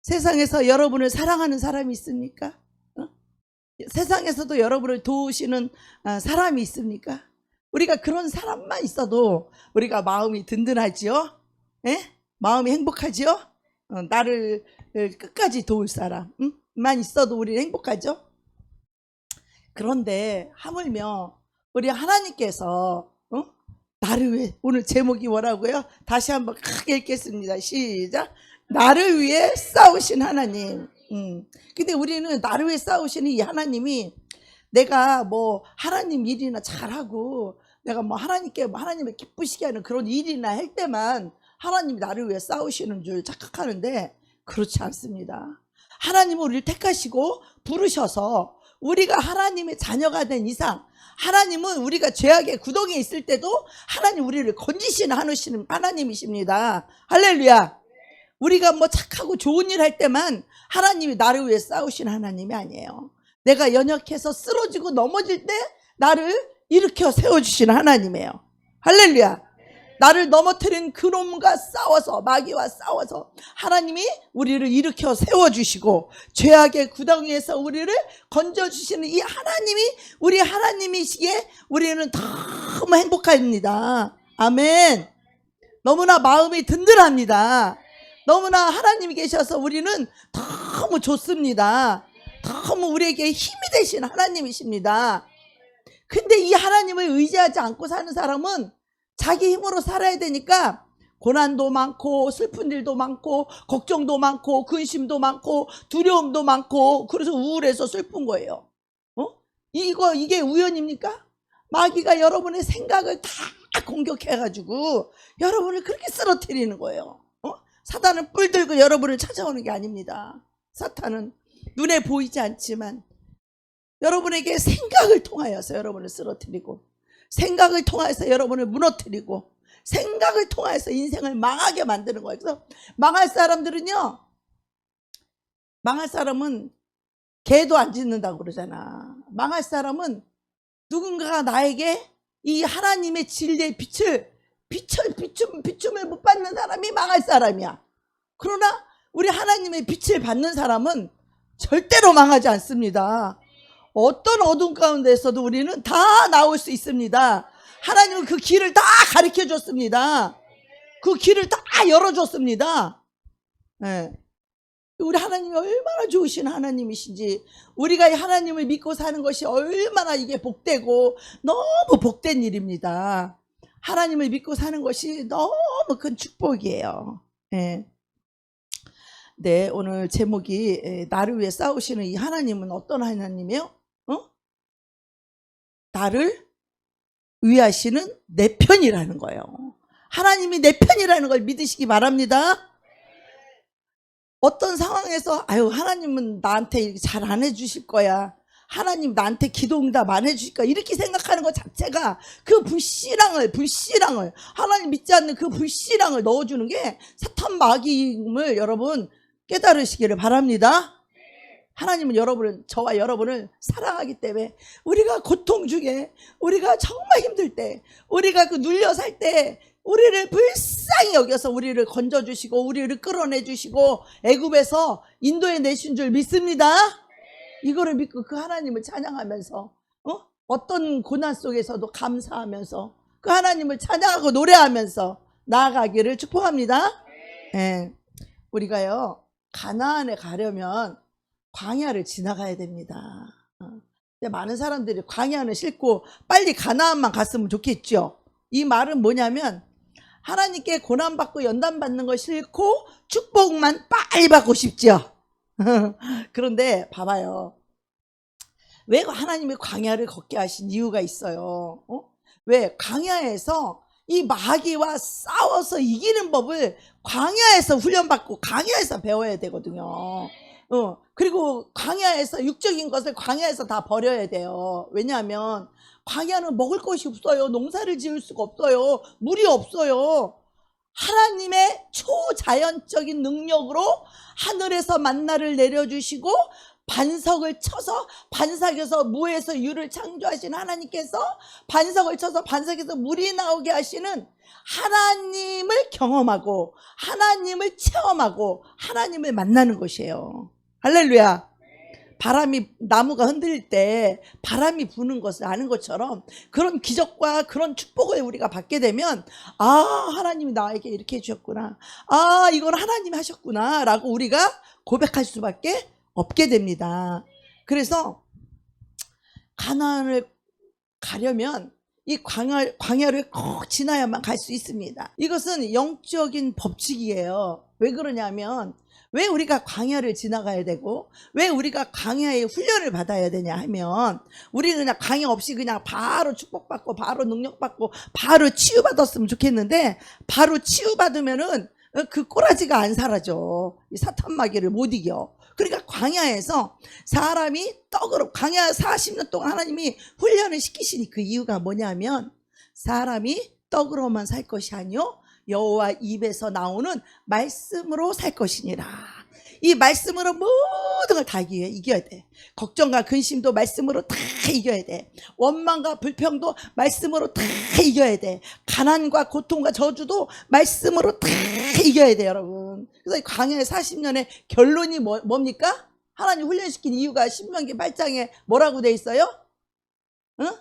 세상에서 여러분을 사랑하는 사람이 있습니까? 세상에서도 여러분을 도우시는 사람이 있습니까? 우리가 그런 사람만 있어도 우리가 마음이 든든하지요? 예? 마음이 행복하지요? 나를 끝까지 도울 사람만 있어도 우리는 행복하죠? 그런데 하물며 우리 하나님께서 나를 위해, 오늘 제목이 뭐라고요? 다시 한번 크게 읽겠습니다. 시작. 나를 위해 싸우신 하나님. 근데 우리는 나를 위해 싸우시는 이 하나님이 내가 뭐 하나님 일이나 잘하고 내가 뭐 하나님께 하나님을 기쁘시게 하는 그런 일이나 할 때만 하나님이 나를 위해 싸우시는 줄 착각하는데 그렇지 않습니다. 하나님은 우리를 택하시고 부르셔서 우리가 하나님의 자녀가 된 이상 하나님은 우리가 죄악의 구덩이에 있을 때도 하나님 우리를 건지시는 하나님이십니다. 할렐루야. 우리가 뭐 착하고 좋은 일 할 때만 하나님이 나를 위해 싸우시는 하나님이 아니에요. 내가 연약해서 쓰러지고 넘어질 때 나를 일으켜 세워주시는 하나님이에요. 할렐루야. 나를 넘어뜨린 그놈과 싸워서 마귀와 싸워서 하나님이 우리를 일으켜 세워주시고 죄악의 구덩이에서 우리를 건져주시는 이 하나님이 우리 하나님이시기에 우리는 너무 행복합니다. 아멘. 너무나 마음이 든든합니다. 너무나 하나님이 계셔서 우리는 너무 좋습니다. 너무 우리에게 힘이 되신 하나님이십니다. 근데 이 하나님을 의지하지 않고 사는 사람은 자기 힘으로 살아야 되니까 고난도 많고 슬픈 일도 많고 걱정도 많고 근심도 많고 두려움도 많고 그래서 우울해서 슬픈 거예요. 이게 우연입니까? 마귀가 여러분의 생각을 다 공격해가지고 여러분을 그렇게 쓰러뜨리는 거예요. 사탄은 뿔 들고 여러분을 찾아오는 게 아닙니다. 사탄은 눈에 보이지 않지만 여러분에게 생각을 통하여서 여러분을 쓰러뜨리고 생각을 통해서 여러분을 무너뜨리고 생각을 통해서 인생을 망하게 만드는 거예요. 그래서 망할 사람은 개도 안 짖는다고 그러잖아. 망할 사람은 누군가가 나에게 이 하나님의 진리의 비춤을 못 받는 사람이 망할 사람이야. 그러나 우리 하나님의 빛을 받는 사람은 절대로 망하지 않습니다. 어떤 어둠 가운데서도 우리는 다 나올 수 있습니다. 하나님은 그 길을 다 가르쳐 줬습니다. 그 길을 다 열어줬습니다. 네. 우리 하나님이 얼마나 좋으신 하나님이신지 우리가 이 하나님을 믿고 사는 것이 얼마나 이게 복되고 너무 복된 일입니다. 하나님을 믿고 사는 것이 너무 큰 축복이에요. 네. 네, 오늘 제목이 나를 위해 싸우시는 이 하나님은 어떤 하나님이에요? 나를 위하시는 내 편이라는 거예요. 하나님이 내 편이라는 걸 믿으시기 바랍니다. 어떤 상황에서 하나님은 나한테 이렇게 잘 안 해주실 거야. 하나님 나한테 기도응답 안 해주실 거야. 이렇게 생각하는 것 자체가 그 불신앙을 하나님 믿지 않는 그 불신앙을 넣어주는 게 사탄 마귀임을 여러분 깨달으시기를 바랍니다. 하나님은 저와 여러분을 사랑하기 때문에 우리가 고통 중에 우리가 정말 힘들 때 우리가 그 눌려 살 때 우리를 불쌍히 여겨서 우리를 건져주시고 우리를 끌어내주시고 애굽에서 인도에 내신 줄 믿습니다. 이거를 믿고 그 하나님을 찬양하면서 어떤 고난 속에서도 감사하면서 그 하나님을 찬양하고 노래하면서 나아가기를 축복합니다. 네. 우리가요 가나안에 가려면 광야를 지나가야 됩니다. 많은 사람들이 광야는 싫고 빨리 가나안만 갔으면 좋겠죠. 이 말은 뭐냐면 하나님께 고난받고 연단받는 거 싫고 축복만 빨리 받고 싶죠. 그런데 봐봐요. 왜 하나님이 광야를 걷게 하신 이유가 있어요. 왜 광야에서 이 마귀와 싸워서 이기는 법을 광야에서 훈련받고 광야에서 배워야 되거든요. 그리고 광야에서 육적인 것을 광야에서 다 버려야 돼요. 왜냐하면 광야는 먹을 것이 없어요. 농사를 지을 수가 없어요. 물이 없어요. 하나님의 초자연적인 능력으로 하늘에서 만나를 내려주시고 반석을 쳐서 반석에서 무에서 유를 창조하신 하나님께서 반석을 쳐서 반석에서 물이 나오게 하시는 하나님을 경험하고 하나님을 체험하고 하나님을 만나는 것이에요. 할렐루야. 바람이, 나무가 흔들릴 때 바람이 부는 것을 아는 것처럼 그런 기적과 그런 축복을 우리가 받게 되면, 아, 하나님이 나에게 이렇게 해주셨구나, 아, 이건 하나님이 하셨구나 라고 우리가 고백할 수밖에 없게 됩니다. 그래서 가나안을 가려면 이 광야를 꼭 지나야만 갈 수 있습니다. 이것은 영적인 법칙이에요. 왜 그러냐면, 왜 우리가 광야를 지나가야 되고 왜 우리가 광야의 훈련을 받아야 되냐 하면, 우리는 그냥 광야 없이 그냥 바로 축복받고 바로 능력받고 바로 치유받았으면 좋겠는데, 바로 치유받으면은 그 꼬라지가 안 사라져. 이 사탄 마귀를 못 이겨. 그러니까 광야에서 사람이 떡으로, 광야 40년 동안 하나님이 훈련을 시키시니 그 이유가 뭐냐면, 사람이 떡으로만 살 것이 아니요 여호와 입에서 나오는 말씀으로 살 것이니라. 이 말씀으로 모든 걸 다 이겨야 돼. 걱정과 근심도 말씀으로 다 이겨야 돼. 원망과 불평도 말씀으로 다 이겨야 돼. 가난과 고통과 저주도 말씀으로 다 이겨야 돼, 여러분. 그래서 광야의 40년의 결론이 뭡니까? 하나님 훈련시킨 이유가 신명기 8장에 뭐라고 돼 있어요? 응?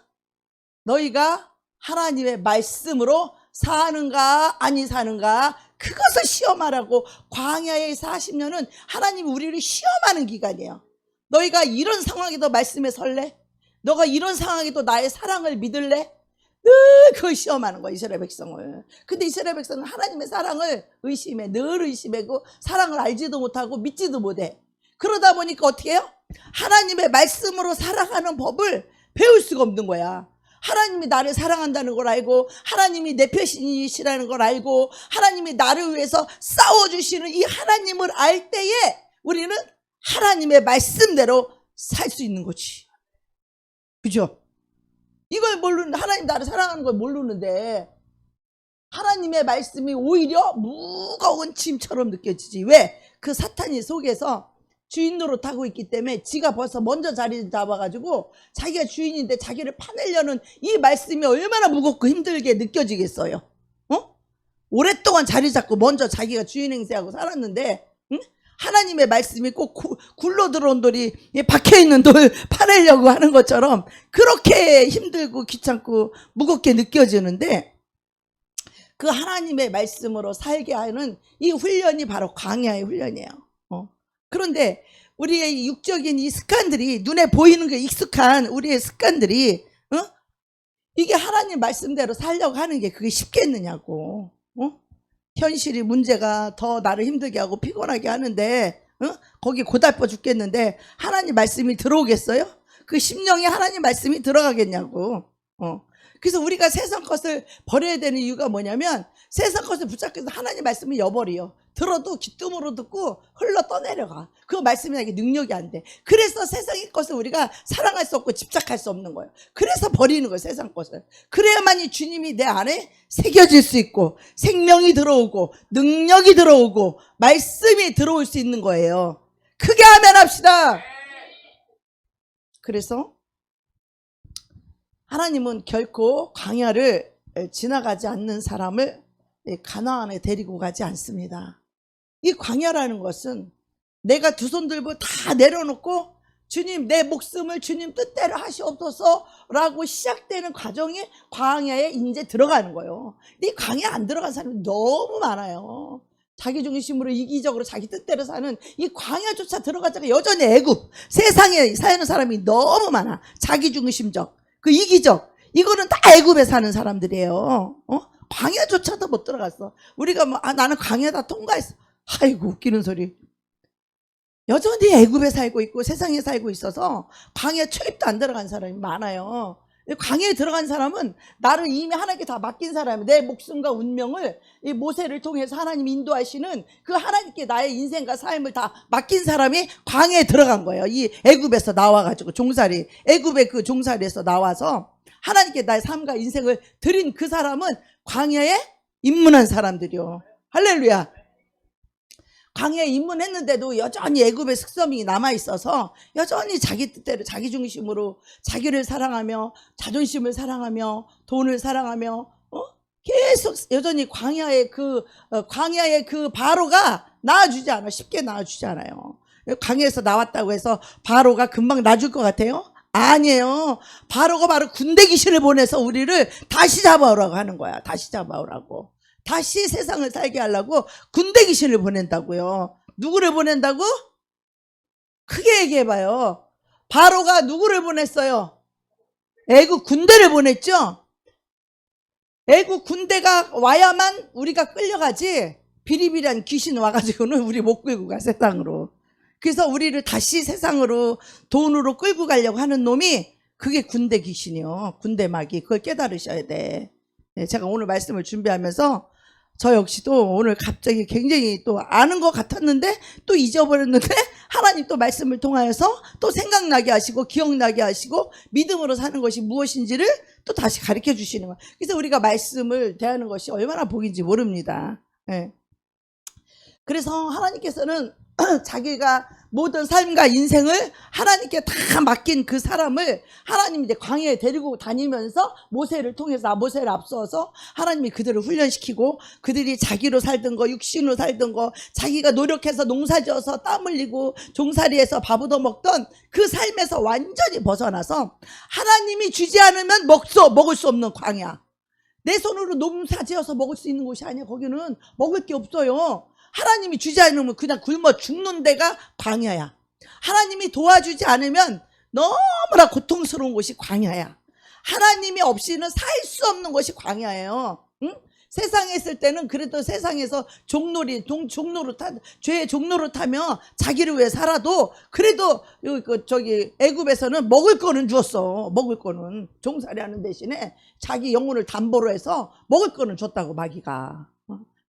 너희가 하나님의 말씀으로 사는가 아니 사는가, 그것을 시험하라고. 광야의 40년은 하나님이 우리를 시험하는 기간이에요. 너희가 이런 상황에도 말씀에 설래? 너가 이런 상황에도 나의 사랑을 믿을래? 늘 그걸 시험하는 거야, 이스라엘 백성을. 근데 이스라엘 백성은 하나님의 사랑을 의심해. 늘 의심하고 사랑을 알지도 못하고 믿지도 못해. 그러다 보니까 어떻게 해요? 하나님의 말씀으로 살아가는 법을 배울 수가 없는 거야. 하나님이 나를 사랑한다는 걸 알고, 하나님이 내 편이시라는 걸 알고, 하나님이 나를 위해서 싸워주시는 이 하나님을 알 때에 우리는 하나님의 말씀대로 살 수 있는 거지. 그죠? 이걸 모르는데, 하나님 나를 사랑하는 걸 모르는데 하나님의 말씀이 오히려 무거운 짐처럼 느껴지지. 왜? 그 사탄이 속에서 주인 노릇하고 있기 때문에 지가 벌써 먼저 자리 잡아가지고 자기가 주인인데 자기를 파내려는 이 말씀이 얼마나 무겁고 힘들게 느껴지겠어요. 오랫동안 자리 잡고 먼저 자기가 주인 행세하고 살았는데, 응? 하나님의 말씀이 꼭 굴러 들어온 돌이 박혀있는 돌 파내려고 하는 것처럼 그렇게 힘들고 귀찮고 무겁게 느껴지는데, 그 하나님의 말씀으로 살게 하는 이 훈련이 바로 광야의 훈련이에요. 그런데 우리의 육적인 이 습관들이, 눈에 보이는 게 익숙한 우리의 습관들이, 이게 하나님 말씀대로 살려고 하는 게 그게 쉽겠느냐고. 현실이 문제가 더 나를 힘들게 하고 피곤하게 하는데, 거기 고달퍼 죽겠는데 하나님 말씀이 들어오겠어요? 그 심령에 하나님 말씀이 들어가겠냐고. 그래서 우리가 세상 것을 버려야 되는 이유가 뭐냐면, 세상 것을 붙잡고 하나님 말씀을 여버려. 들어도 귀뚱으로 듣고 흘러 떠내려가. 그 말씀이 나에게 능력이 안 돼. 그래서 세상의 것을 우리가 사랑할 수 없고 집착할 수 없는 거예요. 그래서 버리는 거예요, 세상 것을. 그래야만이 주님이 내 안에 새겨질 수 있고 생명이 들어오고 능력이 들어오고 말씀이 들어올 수 있는 거예요. 크게 아멘 합시다. 그래서 하나님은 결코 광야를 지나가지 않는 사람을 가나안에 데리고 가지 않습니다. 이 광야라는 것은 내가 두 손 들고 다 내려놓고 주님, 내 목숨을 주님 뜻대로 하시옵소서 라고 시작되는 과정이 광야에 이제 들어가는 거예요. 근데 이 광야 안 들어간 사람이 너무 많아요. 자기 중심으로 이기적으로 자기 뜻대로 사는 이 광야조차 들어가자가 여전히 애굽, 세상에 사는 사람이 너무 많아. 자기 중심적, 그 이기적, 이거는 다 애굽에 사는 사람들이에요. 광야조차도 못 들어갔어. 우리가 뭐, 나는 광야다 통과했어. 아이고, 웃기는 소리. 여전히 애굽에 살고 있고 세상에 살고 있어서 광야 초입도 안 들어간 사람이 많아요. 광야에 들어간 사람은 나를 이미 하나님께 다 맡긴 사람이에요. 내 목숨과 운명을 이 모세를 통해서 하나님 인도하시는 그 하나님께 나의 인생과 삶을 다 맡긴 사람이 광야에 들어간 거예요. 이 애굽에서 나와가지고 종살이, 애굽의 그 종살이에서 나와서 하나님께 나의 삶과 인생을 드린 그 사람은 광야에 입문한 사람들이요. 할렐루야. 광야에 입문했는데도 여전히 애굽의 습성이 남아있어서 여전히 자기 뜻대로 자기 중심으로 자기를 사랑하며 자존심을 사랑하며 돈을 사랑하며 계속 여전히 광야의 그 바로가 나와주지 않아. 쉽게 나와주지 않아요. 광야에서 나왔다고 해서 바로가 금방 놔줄 것 같아요? 아니에요. 바로가 바로 군대 귀신을 보내서 우리를 다시 잡아오라고 하는 거야. 다시 잡아오라고. 다시 세상을 살게 하려고 군대 귀신을 보낸다고요. 누구를 보낸다고? 크게 얘기해봐요. 바로가 누구를 보냈어요? 애국 군대를 보냈죠? 애국 군대가 와야만 우리가 끌려가지, 비리비리한 귀신 와가지고는 우리 못 끌고 가, 세상으로. 그래서 우리를 다시 세상으로 돈으로 끌고 가려고 하는 놈이, 그게 군대 귀신이요. 군대 마귀. 그걸 깨달으셔야 돼. 제가 오늘 말씀을 준비하면서 저 역시도 오늘 갑자기 굉장히 또 아는 것 같았는데 또 잊어버렸는데, 하나님 또 말씀을 통하여서 또 생각나게 하시고 기억나게 하시고 믿음으로 사는 것이 무엇인지를 또 다시 가르쳐 주시는 거예요. 그래서 우리가 말씀을 대하는 것이 얼마나 복인지 모릅니다. 예. 그래서 하나님께서는 자기가 모든 삶과 인생을 하나님께 다 맡긴 그 사람을 하나님이 이제 광야에 데리고 다니면서 모세를 통해서, 모세를 앞서서 하나님이 그들을 훈련시키고, 그들이 자기로 살던 거, 육신으로 살던 거, 자기가 노력해서 농사지어서 땀 흘리고 종살이해서 밥 얻어먹던 그 삶에서 완전히 벗어나서 하나님이 주지 않으면 먹을 수 없는 광야. 내 손으로 농사지어서 먹을 수 있는 곳이 아니야. 거기는 먹을 게 없어요. 하나님이 주지 않으면 그냥 굶어 죽는 데가 광야야. 하나님이 도와주지 않으면 너무나 고통스러운 곳이 광야야. 하나님이 없이는 살 수 없는 곳이 광야예요. 응? 세상에 있을 때는 그래도 세상에서 죄의 종로를 타며 자기를 위해 살아도, 그래도 애굽에서는 먹을 거는 주었어. 먹을 거는 종살이 하는 대신에 자기 영혼을 담보로 해서 먹을 거는 줬다고, 마귀가.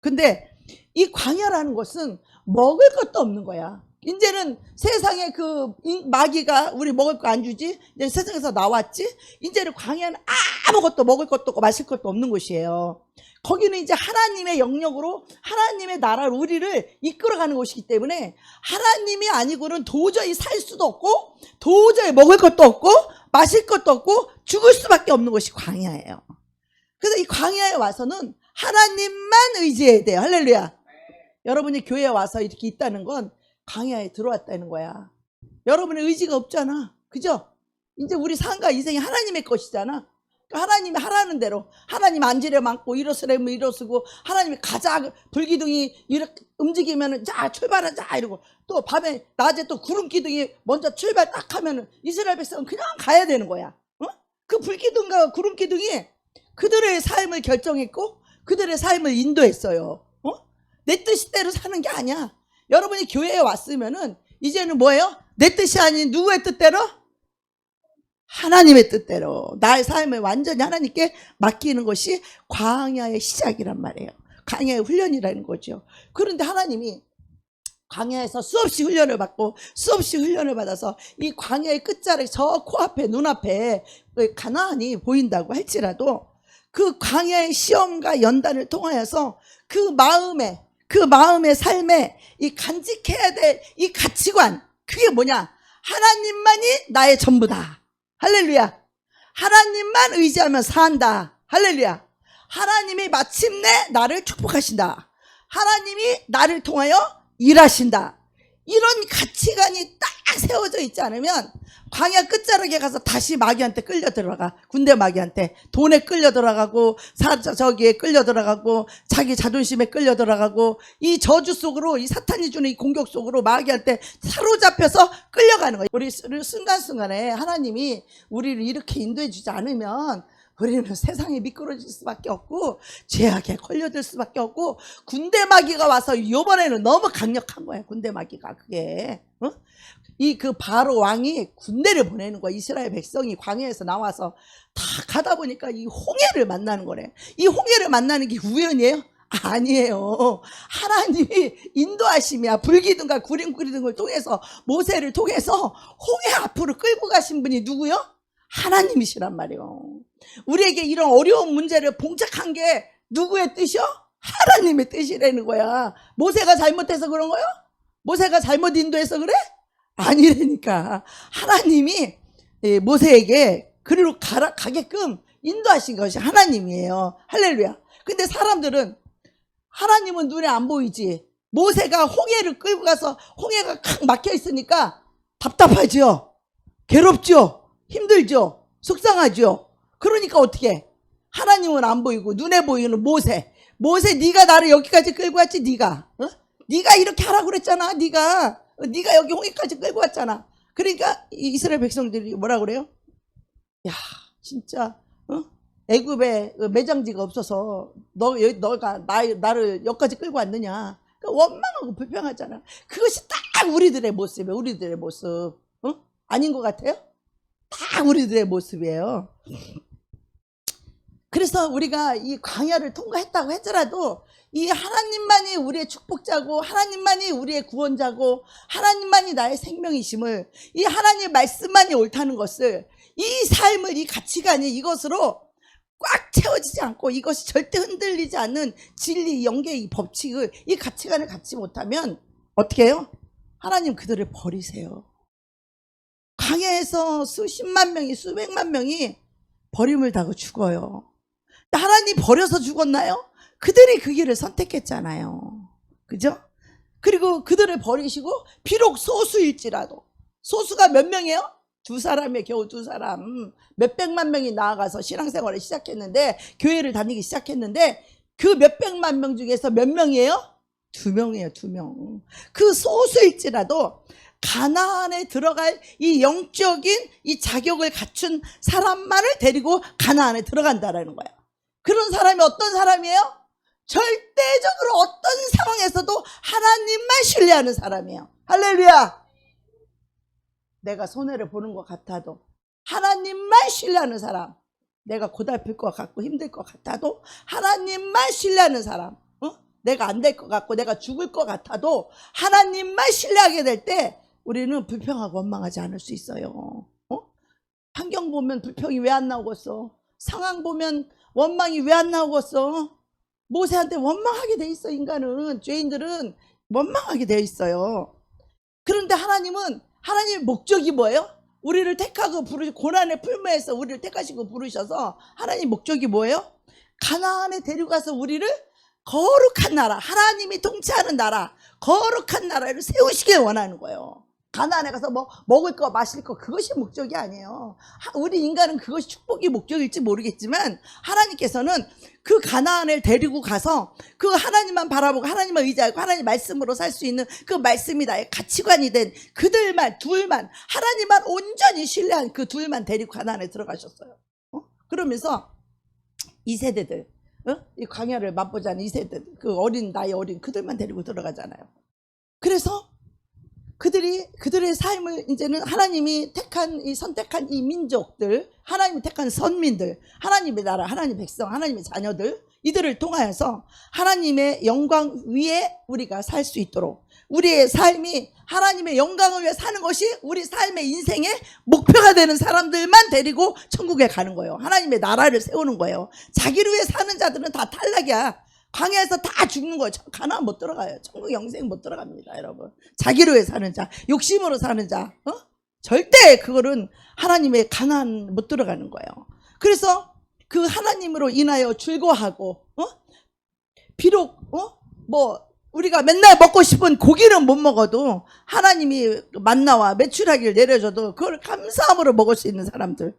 근데 이 광야라는 것은 먹을 것도 없는 거야. 이제는 세상에 마귀가 우리 먹을 거 안 주지? 이제 세상에서 나왔지? 이제는 광야는 아무것도 먹을 것도 없고 마실 것도 없는 곳이에요. 거기는 이제 하나님의 영역으로 하나님의 나라로 우리를 이끌어가는 곳이기 때문에, 하나님이 아니고는 도저히 살 수도 없고 도저히 먹을 것도 없고 마실 것도 없고 죽을 수밖에 없는 곳이 광야예요. 그래서 이 광야에 와서는 하나님만 의지해야 돼요. 할렐루야. 여러분이 교회에 와서 이렇게 있다는 건 광야에 들어왔다는 거야. 여러분의 의지가 없잖아. 그죠? 이제 우리 삶과 인생이 하나님의 것이잖아. 그러니까 하나님이 하라는 대로, 하나님 앉으려면 앉고 일어서려면 일어서고, 하나님이 가자, 불기둥이 이렇게 움직이면은 자 출발하자 이러고, 또 밤에 낮에 또 구름 기둥이 먼저 출발 딱 하면은 이스라엘 백성은 그냥 가야 되는 거야. 그 불기둥과 구름 기둥이 그들의 삶을 결정했고 그들의 삶을 인도했어요. 내 뜻대로 사는 게 아니야. 여러분이 교회에 왔으면은 이제는 뭐예요? 내 뜻이 아닌 누구의 뜻대로? 하나님의 뜻대로 나의 삶을 완전히 하나님께 맡기는 것이 광야의 시작이란 말이에요. 광야의 훈련이라는 거죠. 그런데 하나님이 광야에서 수없이 훈련을 받고 수없이 훈련을 받아서 이 광야의 끝자락, 저 코앞에 눈앞에 가나안이 보인다고 할지라도, 그 광야의 시험과 연단을 통하여서 그 마음의 삶에 이 간직해야 될 이 가치관, 그게 뭐냐? 하나님만이 나의 전부다. 할렐루야. 하나님만 의지하면 산다. 할렐루야. 하나님이 마침내 나를 축복하신다. 하나님이 나를 통하여 일하신다. 이런 가치관이 딱 세워져 있지 않으면 광야 끝자락에 가서 다시 마귀한테 끌려 들어가. 군대 마귀한테 돈에 끌려 들어가고, 저기에 끌려 들어가고, 자기 자존심에 끌려 들어가고, 이 저주 속으로, 이 사탄이 주는 이 공격 속으로 마귀한테 사로잡혀서 끌려가는 거예요. 우리 순간순간에 하나님이 우리를 이렇게 인도해 주지 않으면 우리는 세상에 미끄러질 수밖에 없고 죄악에 걸려들 수밖에 없고, 군대 마귀가 와서 이번에는 너무 강력한 거예요. 군대 마귀가 그게 그 바로 왕이 군대를 보내는 거야. 이스라엘 백성이 광야에서 나와서 다 가다 보니까 이 홍해를 만나는 거래. 이 홍해를 만나는 게 우연이에요? 아니에요. 하나님이 인도하심이야. 불기둥과 구름기둥을 통해서, 모세를 통해서 홍해 앞으로 끌고 가신 분이 누구요? 하나님이시란 말이에요. 우리에게 이런 어려운 문제를 봉착한 게 누구의 뜻이요? 하나님의 뜻이라는 거야. 모세가 잘못해서 그런 거요? 모세가 잘못 인도해서 그래? 아니라니까. 하나님이 모세에게 그리로 가게끔 인도하신 것이 하나님이에요. 할렐루야. 근데 사람들은 하나님은 눈에 안 보이지. 모세가 홍해를 끌고 가서 홍해가 칵 막혀 있으니까 답답하죠. 괴롭죠. 힘들죠. 속상하죠. 그러니까 어떻게? 하나님은 안 보이고 눈에 보이는 모세. 네가 나를 여기까지 끌고 왔지. 네가 네가 이렇게 하라고 그랬잖아. 네가 여기 홍해까지 끌고 왔잖아. 그러니까 이스라엘 백성들이 뭐라 그래요? 야, 진짜 애굽에 매장지가 없어서 너가 나를 여기까지 끌고 왔느냐. 그러니까 원망하고 불평하잖아. 그것이 딱 우리들의 모습이에요. 우리들의 모습. 아닌 것 같아요? 딱 우리들의 모습이에요. 그래서 우리가 이 광야를 통과했다고 했더라도 이 하나님만이 우리의 축복자고 하나님만이 우리의 구원자고 하나님만이 나의 생명이심을, 이 하나님의 말씀만이 옳다는 것을, 이 삶을, 이 가치관이 이것으로 꽉 채워지지 않고 이것이 절대 흔들리지 않는 진리, 영계, 이 법칙을, 이 가치관을 갖지 못하면 어떻게 해요? 하나님 그들을 버리세요. 광야에서 수십만 명이, 수백만 명이 버림을 당하고 죽어요. 하나님 버려서 죽었나요? 그들이 그 길을 선택했잖아요. 그죠? 그리고 그들을 버리시고 비록 소수일지라도, 소수가 몇 명이에요? 2사람이에요. 겨우 2사람. 몇백만 명이 나아가서 신앙생활을 시작했는데, 교회를 다니기 시작했는데, 그 몇백만 명 중에서 몇 명이에요? 2명이에요. 2명. 그 소수일지라도 가나안에 들어갈 이 영적인 이 자격을 갖춘 사람만을 데리고 가나안에 들어간다라는 거예요. 그런 사람이 어떤 사람이에요? 절대적으로 어떤 상황에서도 하나님만 신뢰하는 사람이에요. 할렐루야. 내가 손해를 보는 것 같아도 하나님만 신뢰하는 사람, 내가 고달플 것 같고 힘들 것 같아도 하나님만 신뢰하는 사람, 내가 안 될 것 같고 내가 죽을 것 같아도 하나님만 신뢰하게 될 때 우리는 불평하고 원망하지 않을 수 있어요. 환경 보면 불평이 왜 안 나오겠어? 상황 보면 원망이 왜 안 나오겠어? 모세한테 원망하게 돼 있어. 인간은, 죄인들은 원망하게 돼 있어요. 그런데 하나님의 목적이 뭐예요? 우리를 택하고 고난의 풀무에서 우리를 택하시고 부르셔서 하나님 목적이 뭐예요? 가나안에 데려가서 우리를 거룩한 나라, 하나님이 통치하는 나라, 거룩한 나라를 세우시길 원하는 거예요. 가나안에 가서 뭐 먹을 거 마실 거, 그것이 목적이 아니에요. 우리 인간은 그것이 축복이 목적일지 모르겠지만 하나님께서는 그 가나안을 데리고 가서 그 하나님만 바라보고 하나님만 의지하고 하나님 말씀으로 살 수 있는 그 말씀이 나의 가치관이 된 그들만, 둘만, 하나님만 온전히 신뢰한 그 둘만 데리고 가나안에 들어가셨어요. 그러면서 이 세대들, 이 광야를 맛보지 않은 이 세대들, 그 나이 어린 그들만 데리고 들어가잖아요. 그래서 그들의 삶을 이제는 하나님이 선택한 이 민족들, 하나님이 택한 선민들, 하나님의 나라, 하나님의 백성, 하나님의 자녀들, 이들을 통하여서 하나님의 영광 위에 우리가 살 수 있도록, 우리의 삶이 하나님의 영광을 위해 사는 것이 우리 삶의 인생의 목표가 되는 사람들만 데리고 천국에 가는 거예요. 하나님의 나라를 세우는 거예요. 자기를 위해 사는 자들은 다 탈락이야. 광야에서 다 죽는 거예요. 가나안 못 들어가요. 천국 영생 못 들어갑니다, 여러분. 자기를 위해 사는 자, 욕심으로 사는 자, 절대 그거는 하나님의 가나안 못 들어가는 거예요. 그래서 그 하나님으로 인하여 즐거워하고, 비록 뭐 우리가 맨날 먹고 싶은 고기는 못 먹어도 하나님이 만나와 메추라기를 내려줘도 그걸 감사함으로 먹을 수 있는 사람들.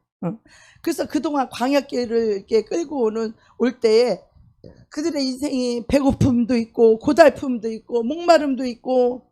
그래서 그동안 광야길을 이렇게 끌고 올 때에 그들의 인생이 배고픔도 있고 고달픔도 있고 목마름도 있고,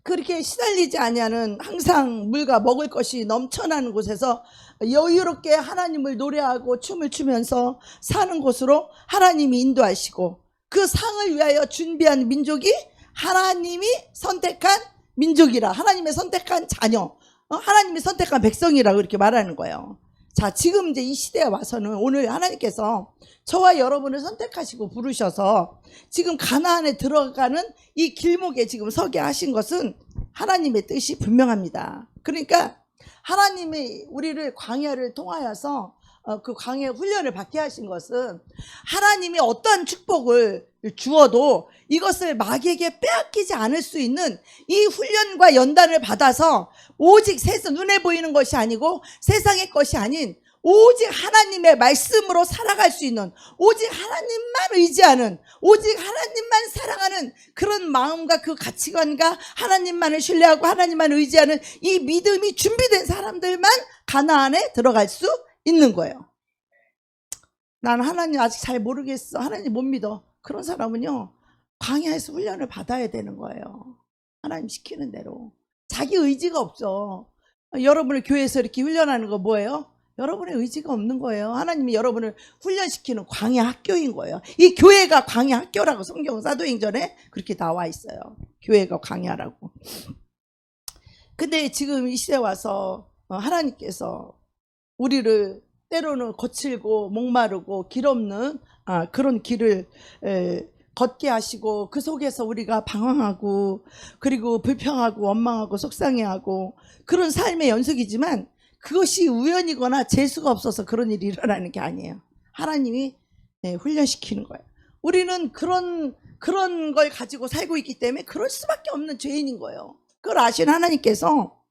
그렇게 시달리지 아니하는, 항상 물과 먹을 것이 넘쳐나는 곳에서 여유롭게 하나님을 노래하고 춤을 추면서 사는 곳으로 하나님이 인도하시고, 그 상을 위하여 준비한 민족이 하나님이 선택한 민족이라, 하나님의 선택한 자녀, 하나님이 선택한 백성이라고 이렇게 말하는 거예요. 자, 지금 이제 이 시대에 와서는 오늘 하나님께서 저와 여러분을 선택하시고 부르셔서 지금 가나안에 들어가는 이 길목에 지금 서게 하신 것은 하나님의 뜻이 분명합니다. 그러니까 하나님이 우리를 광야를 통하여서 그 광야 훈련을 받게 하신 것은 하나님이 어떠한 축복을 주어도 이것을 마귀에게 빼앗기지 않을 수 있는 이 훈련과 연단을 받아서 오직 눈에 보이는 것이 아니고 세상의 것이 아닌 오직 하나님의 말씀으로 살아갈 수 있는, 오직 하나님만 의지하는, 오직 하나님만 사랑하는 그런 마음과 그 가치관과 하나님만을 신뢰하고 하나님만 의지하는 이 믿음이 준비된 사람들만 가나안에 들어갈 수 있는 거예요. 난 하나님 아직 잘 모르겠어, 하나님 못 믿어, 그런 사람은요 광야에서 훈련을 받아야 되는 거예요. 하나님 시키는 대로. 자기 의지가 없어. 여러분을 교회에서 이렇게 훈련하는 거 뭐예요? 여러분의 의지가 없는 거예요. 하나님이 여러분을 훈련시키는 광야 학교인 거예요. 이 교회가 광야 학교라고 성경 사도행전에 그렇게 나와 있어요. 교회가 광야라고. 근데 지금 이 시대에 와서 하나님께서 우리를 때로는 거칠고 목마르고 길 없는 그런 길을 걷게 하시고 그 속에서 우리가 방황하고 그리고 불평하고 원망하고 속상해하고 그런 삶의 연속이지만 그것이 우연이거나 재수가 없어서 그런 일이 일어나는 게 아니에요. 하나님이 훈련시키는 거예요. 우리는 그런 걸 가지고 살고 있기 때문에 그럴 수밖에 없는 죄인인 거예요. 그걸 아신 하나님께서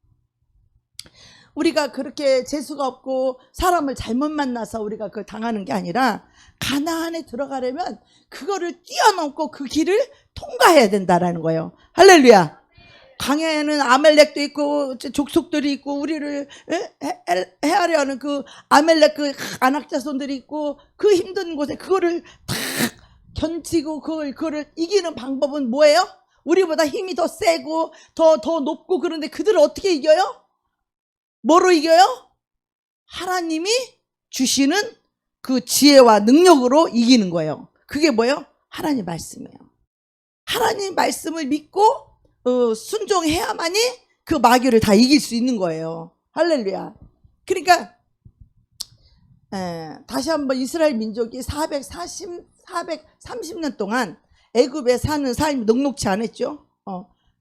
우리가 그렇게 재수가 없고 사람을 잘못 만나서 우리가 그걸 당하는 게 아니라 가나안에 들어가려면 그거를 뛰어넘고 그 길을 통과해야 된다라는 거예요. 할렐루야. 광야에는 아멜렉도 있고 족속들이 있고 우리를 해하려 하는 그 아멜렉 그 안악자손들이 있고 그 힘든 곳에 그거를 다 견디고 그거를 이기는 방법은 뭐예요? 우리보다 힘이 더 세고 더 높고 그런데 그들을 어떻게 이겨요? 뭐로 이겨요? 하나님이 주시는 그 지혜와 능력으로 이기는 거예요. 그게 뭐예요? 하나님 말씀이에요. 하나님 말씀을 믿고 순종해야만이 그 마귀를 다 이길 수 있는 거예요. 할렐루야. 그러니까 다시 한번 이스라엘 민족이 430년 동안 애굽에 사는 삶이 녹록지 않았죠.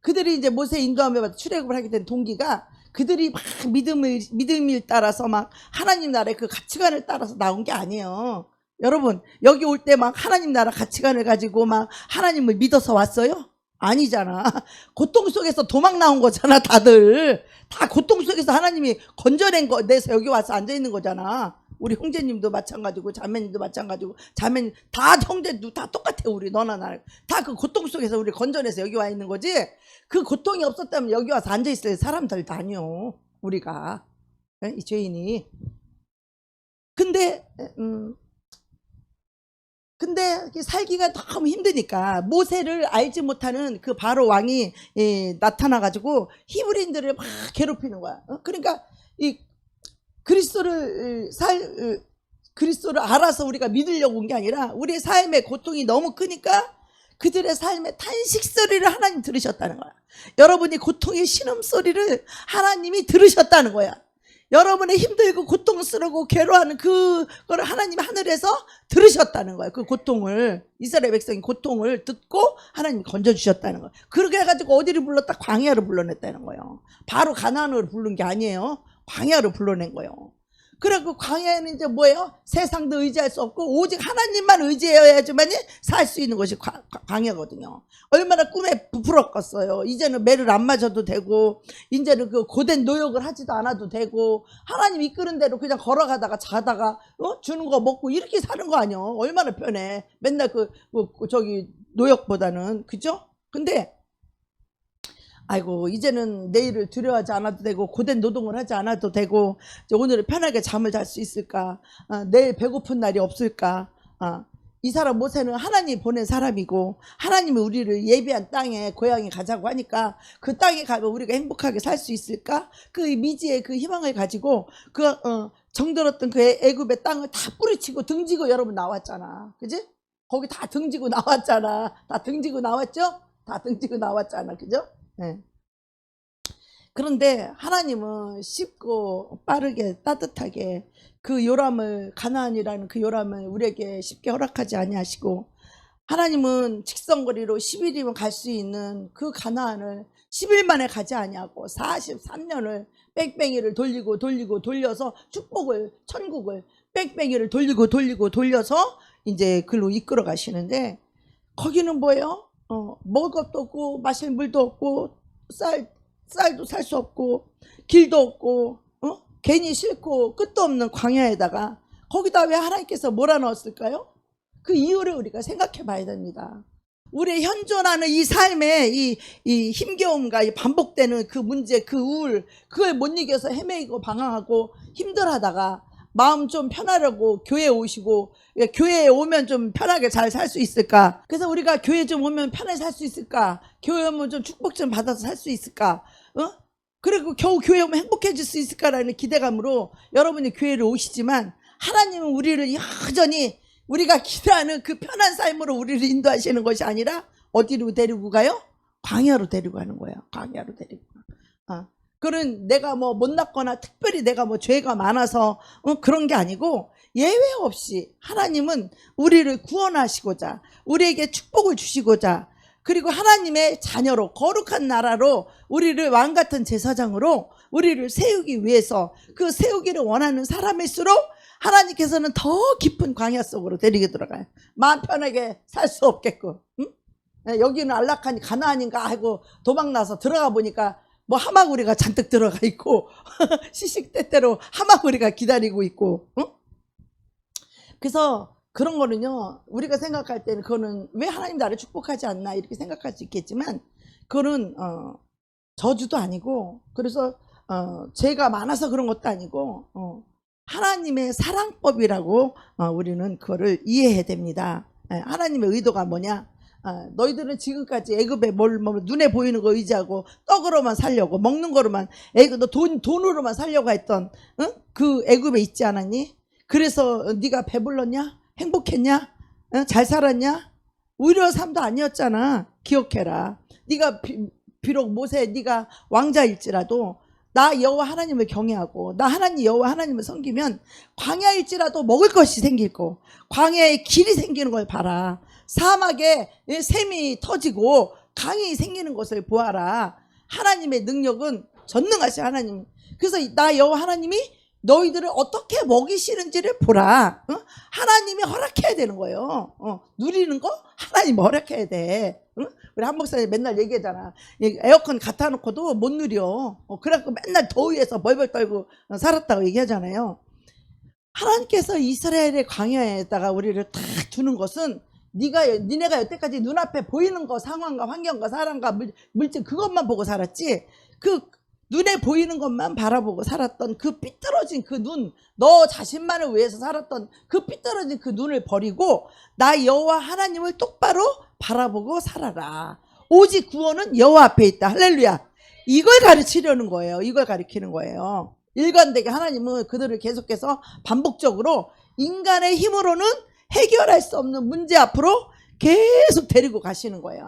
그들이 이제 모세 인도함에 받아 출애굽을 하게 된 동기가 그들이 막 믿음을 따라서 막 하나님 나라의 그 가치관을 따라서 나온 게 아니에요. 여러분 여기 올 때 막 하나님 나라 가치관을 가지고 막 하나님을 믿어서 왔어요? 아니잖아. 고통 속에서 도망 나온 거잖아. 다들 다 고통 속에서 하나님이 건져낸 거 내서 여기 와서 앉아 있는 거잖아. 우리 형제님도 마찬가지고 자매님도 마찬가지고 자매님 다 형제도 다 똑같아. 우리 너나 나 다 그 고통 속에서 우리 건져내서 여기 와 있는 거지. 그 고통이 없었다면 여기 와서 앉아 있을 사람들 아니요. 우리가 이 죄인이. 근데 살기가 너무 힘드니까 모세를 알지 못하는 그 바로 왕이 나타나가지고 히브리인들을 막 괴롭히는 거야. 그러니까 이 그리스도를 알아서 우리가 믿으려고 온 게 아니라 우리의 삶의 고통이 너무 크니까 그들의 삶의 탄식 소리를 하나님 들으셨다는 거야. 여러분이 고통의 신음소리를 하나님이 들으셨다는 거야. 여러분의 힘들고 고통스러워 괴로워하는 그거를 하나님 하늘에서 들으셨다는 거예요. 그 고통을 이스라엘 백성이 고통을 듣고 하나님이 건져주셨다는 거예요. 그렇게 해가지고 어디를 불렀다? 광야로 불러냈다는 거예요. 바로 가나안으로 부른 게 아니에요. 광야로 불러낸 거예요. 그리고 광야에는 이제 뭐예요? 세상도 의지할 수 없고 오직 하나님만 의지해야지만 살 수 있는 것이 광야거든요. 얼마나 꿈에 부풀었겠어요. 이제는 매를 안 맞아도 되고 이제는 그 고된 노역을 하지도 않아도 되고 하나님 이끄는 대로 그냥 걸어가다가 자다가 주는 거 먹고 이렇게 사는 거 아니야. 얼마나 편해. 맨날 저기 노역보다는. 그죠? 근데 아이고 이제는 내일을 두려워하지 않아도 되고 고된 노동을 하지 않아도 되고 오늘은 편하게 잠을 잘 수 있을까? 내일 배고픈 날이 없을까? 이 사람 모세는 하나님이 보낸 사람이고 하나님이 우리를 예비한 땅에 고향에 가자고 하니까 그 땅에 가면 우리가 행복하게 살 수 있을까? 그 미지의 그 희망을 가지고 정들었던 그 애굽의 땅을 다 뿌리치고 등지고 여러분 나왔잖아. 그지? 거기 다 등지고 나왔잖아. 다 등지고 나왔죠? 다 등지고 나왔잖아. 그죠? 네. 그런데 하나님은 쉽고 빠르게 따뜻하게 그 요람을 가나안이라는 그 요람을 우리에게 쉽게 허락하지 아니하시고 하나님은 직선거리로 10일이면 갈 수 있는 그 가나안을 10일 만에 가지 아니하고 43년을 뺑뺑이를 돌려서 축복을 천국을 뺑뺑이를 돌려서 이제 글로 이끌어 가시는데 거기는 뭐예요? 먹을 것도 없고 마실 물도 없고 쌀도 살 수 없고 길도 없고 괜히 싫고 끝도 없는 광야에다가 거기다 왜 하나님께서 몰아넣었을까요? 그 이유를 우리가 생각해 봐야 됩니다. 우리의 현존하는 이 삶의 이 힘겨움과 이 반복되는 그 문제, 그 우울, 그걸 못 이겨서 헤매이고 방황하고 힘들어하다가 마음 좀 편하려고 교회에 오시고, 교회에 오면 좀 편하게 잘 살 수 있을까? 그래서 우리가 교회 좀 오면 편하게 살 수 있을까? 교회 오면 좀 축복 좀 받아서 살 수 있을까? 그리고 겨우 교회 오면 행복해질 수 있을까라는 기대감으로 여러분이 교회를 오시지만, 하나님은 우리를 여전히 우리가 기대하는 그 편한 삶으로 우리를 인도하시는 것이 아니라 어디로 데리고 가요? 광야로 데리고 가는 거예요. 광야로 데리고 가. 그런 내가 뭐 못났거나 특별히 내가 뭐 죄가 많아서 그런 게 아니고, 예외 없이 하나님은 우리를 구원하시고자, 우리에게 축복을 주시고자, 그리고 하나님의 자녀로 거룩한 나라로 우리를 왕같은 제사장으로 우리를 세우기 위해서, 그 세우기를 원하는 사람일수록 하나님께서는 더 깊은 광야 속으로 데리게 들어가요. 마음 편하게 살 수 없게끔. 여기는 안락하니 가나안인가 하고 도망나서 들어가 보니까 뭐 하마구리가 잔뜩 들어가 있고 시식때때로 하마구리가 기다리고 있고. 그래서 그런 거는요, 우리가 생각할 때는 그거는 왜 하나님 나를 축복하지 않나 이렇게 생각할 수 있겠지만, 그거는 저주도 아니고, 그래서 죄가 많아서 그런 것도 아니고, 하나님의 사랑법이라고 우리는 그거를 이해해야 됩니다. 하나님의 의도가 뭐냐? 너희들은 지금까지 애굽에 뭘 눈에 보이는 거 의지하고 떡으로만 살려고, 먹는 거로만, 너 돈으로만 살려고 했던 그 애굽에 있지 않았니? 그래서 네가 배불렀냐? 행복했냐? 잘 살았냐? 의로운 삶도 아니었잖아. 기억해라. 네가 비록 모세 네가 왕자일지라도 나 여호와 하나님을 경외하고 나 하나님 여호와 하나님을 섬기면 광야일지라도 먹을 것이 생기고 광야에 길이 생기는 걸 봐라. 사막에 샘이 터지고 강이 생기는 것을 보아라. 하나님의 능력은 전능하신 하나님. 그래서 나 여호와 하나님이 너희들을 어떻게 먹이시는지를 보라. 하나님이 허락해야 되는 거예요. 누리는 거 하나님이 허락해야 돼. 우리 한 목사님 맨날 얘기하잖아. 에어컨 갖다 놓고도 못 누려. 그래갖고 맨날 더위에서 벌벌 떨고 살았다고 얘기하잖아요. 하나님께서 이스라엘의 광야에다가 우리를 탁 두는 것은 니네가 여태까지 눈앞에 보이는 거, 상황과 환경과 사람과 물질 그것만 보고 살았지, 그 눈에 보이는 것만 바라보고 살았던 그 삐뚤어진 그 눈, 너 자신만을 위해서 살았던 그 삐뚤어진 그 눈을 버리고 나 여호와 하나님을 똑바로 바라보고 살아라. 오직 구원은 여호와 앞에 있다. 할렐루야. 이걸 가르치려는 거예요. 이걸 가르치는 거예요. 일관되게 하나님은 그들을 계속해서 반복적으로 인간의 힘으로는 해결할 수 없는 문제 앞으로 계속 데리고 가시는 거야.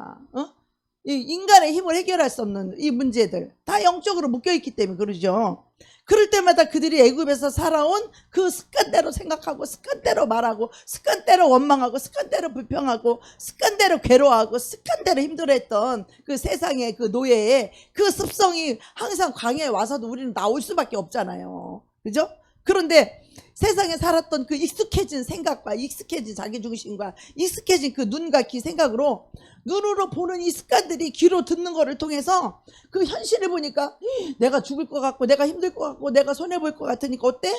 이 인간의 힘을 해결할 수 없는 이 문제들 다 영적으로 묶여있기 때문에 그러죠. 그럴 때마다 그들이 애굽에서 살아온 그 습관대로 생각하고 습관대로 말하고 습관대로 원망하고 습관대로 불평하고 습관대로 괴로워하고 습관대로 힘들어했던 그 세상의 그 노예의 그 습성이 항상 광야에 와서도 우리는 나올 수밖에 없잖아요. 그죠? 그런데 세상에 살았던 그 익숙해진 생각과 익숙해진 자기중심과 익숙해진 그 눈과 귀 생각으로 눈으로 보는 이 습관들이 귀로 듣는 거를 통해서 그 현실을 보니까 내가 죽을 것 같고 내가 힘들 것 같고 내가 손해볼 것 같으니까 어때?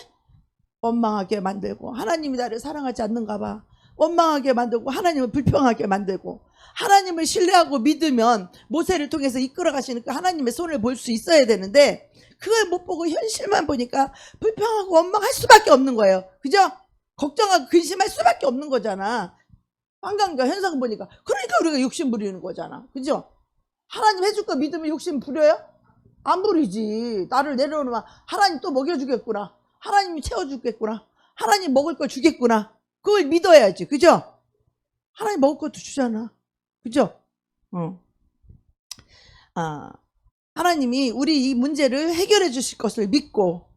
원망하게 만들고 하나님이 나를 사랑하지 않는가 봐. 원망하게 만들고 하나님을 불평하게 만들고, 하나님을 신뢰하고 믿으면 모세를 통해서 이끌어 가시는 그 하나님의 손을 볼 수 있어야 되는데 그걸 못 보고 현실만 보니까 불평하고 원망할 수밖에 없는 거예요. 그죠? 걱정하고 근심할 수밖에 없는 거잖아. 환경과 현상 보니까. 그러니까 우리가 욕심 부리는 거잖아. 그죠? 하나님 해줄 거 믿으면 욕심 부려요? 안 부리지. 나를 내려놓으면 하나님 또 먹여주겠구나. 하나님이 채워주겠구나. 하나님 먹을 걸 주겠구나. 그걸 믿어야지. 그죠? 하나님 먹을 것도 주잖아. 그죠? 하나님이 우리 이 문제를 해결해 주실 것을 믿고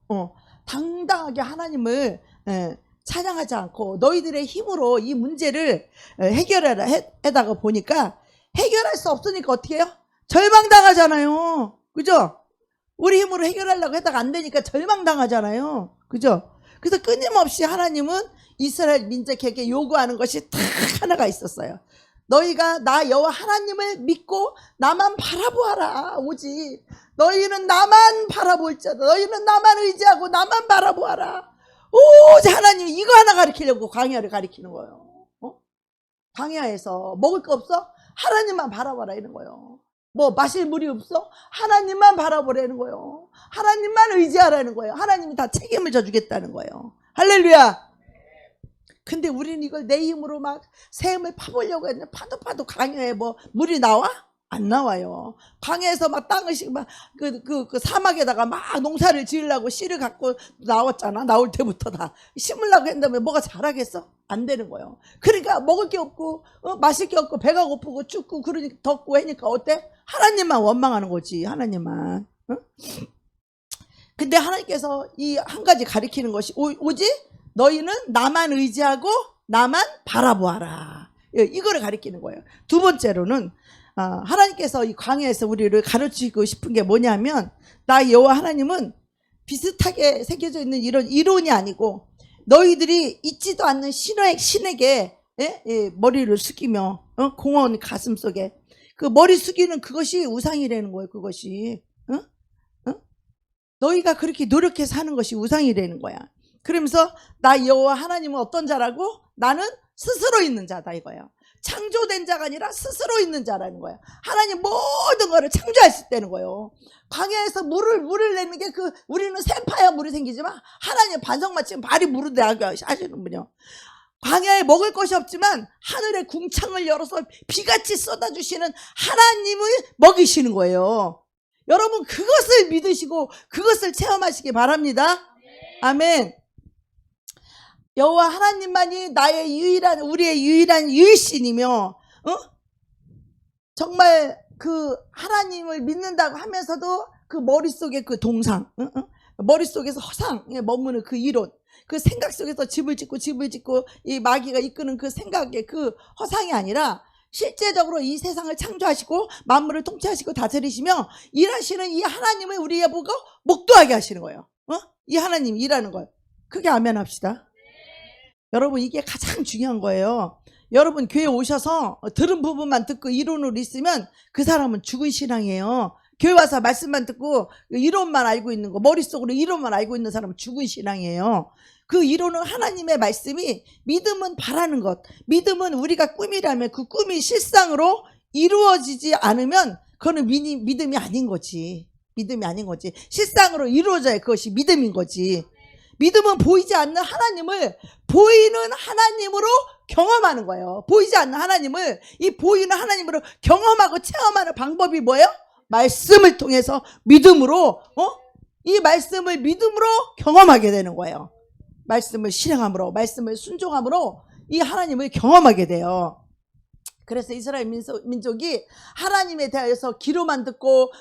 당당하게 하나님을 찬양하지 않고 너희들의 힘으로 이 문제를 해결하라 해다가 보니까 해결할 수 없으니까 어떻게 해요? 절망당하잖아요. 그죠? 우리 힘으로 해결하려고 해다가 안 되니까 절망당하잖아요. 그죠? 그래서 끊임없이 하나님은 이스라엘 민족에게 요구하는 것이 딱 하나가 있었어요. 너희가 나 여호와 하나님을 믿고 나만 바라보아라. 오직 너희는 나만 바라볼지어다. 너희는 나만 의지하고 나만 바라보아라. 오직 하나님이 이거 하나 가르치려고 광야를 가리키는 거예요. 광야에서 먹을 거 없어? 하나님만 바라봐라 이런 거예요. 뭐 마실 물이 없어? 하나님만 바라보라는 거예요. 하나님만 의지하라는 거예요. 하나님이 다 책임을 져주겠다는 거예요. 할렐루야. 근데 우리는 이걸 내 힘으로 막 샘을 파보려고 했는데 파도 강야에 뭐 물이 나와? 안 나와요. 광야에서 막 땅을 막 그 사막에다가 막 농사를 지으려고 씨를 갖고 나왔잖아. 나올 때부터 다 심으려고 했는데 뭐가 자라겠어? 안 되는 거예요. 그러니까 먹을 게 없고 마실 게 없고 배가 고프고 춥고 그러니까 덥고 하니까 어때? 하나님만 원망하는 거지. 하나님만. 근데 하나님께서 이 한 가지 가리키는 것이 오직 너희는 나만 의지하고 나만 바라보아라. 이거를 가리키는 거예요. 두 번째로는 하나님께서 이 광야에서 우리를 가르치고 싶은 게 뭐냐면 나 여호와 하나님은 비슷하게 새겨져 있는 이런 이론이 아니고 너희들이 있지도 않는 신에게 머리를 숙이며 공허한 가슴 속에 그 머리 숙이는 그것이 우상이라는 거예요. 그것이 너희가 그렇게 노력해서 하는 것이 우상이라는 거야. 그러면서 나 여호와 하나님은 어떤 자라고? 나는 스스로 있는 자다 이거예요. 창조된 자가 아니라 스스로 있는 자라는 거예요. 하나님 모든 거를 창조할 수 있다는 거예요. 광야에서 물을 내는 게 우리는 샘파야 물이 생기지만 하나님 반성마치 발이 물을 내게 하시는 분이요. 광야에 먹을 것이 없지만 하늘의 궁창을 열어서 비같이 쏟아주시는 하나님을 먹이시는 거예요. 여러분 그것을 믿으시고 그것을 체험하시기 바랍니다. 아멘. 여호와 하나님만이 나의 우리의 유일한 유일신이며 정말 그 하나님을 믿는다고 하면서도 그 머릿속에 그 동상 머릿속에서 허상에 머무는 그 이론 그 생각 속에서 집을 짓고 이 마귀가 이끄는 그 생각의 그 허상이 아니라 실제적으로 이 세상을 창조하시고 만물을 통치하시고 다스리시며 일하시는 이 하나님을 우리에 보고 목도하게 하시는 거예요. 이 하나님 일하는 걸. 크게 아멘 합시다. 여러분 이게 가장 중요한 거예요. 여러분 교회 오셔서 들은 부분만 듣고 이론으로 있으면 그 사람은 죽은 신앙이에요. 교회 와서 말씀만 듣고 이론만 알고 있는 거 머릿속으로 이론만 알고 있는 사람은 죽은 신앙이에요. 그 이론은 하나님의 말씀이 믿음은 바라는 것 믿음은 우리가 꿈이라면 그 꿈이 실상으로 이루어지지 않으면 그거는 믿음이 아닌 거지. 믿음이 아닌 거지. 실상으로 이루어져야 그것이 믿음인 거지. 믿음은 보이지 않는 하나님을 보이는 하나님으로 경험하는 거예요. 보이지 않는 하나님을 이 보이는 하나님으로 경험하고 체험하는 방법이 뭐예요? 말씀을 통해서 믿음으로 이 말씀을 믿음으로 경험하게 되는 거예요. 말씀을 실행함으로 말씀을 순종함으로 이 하나님을 경험하게 돼요. 그래서 이스라엘 민족이 하나님에 대하여서 귀로만 듣고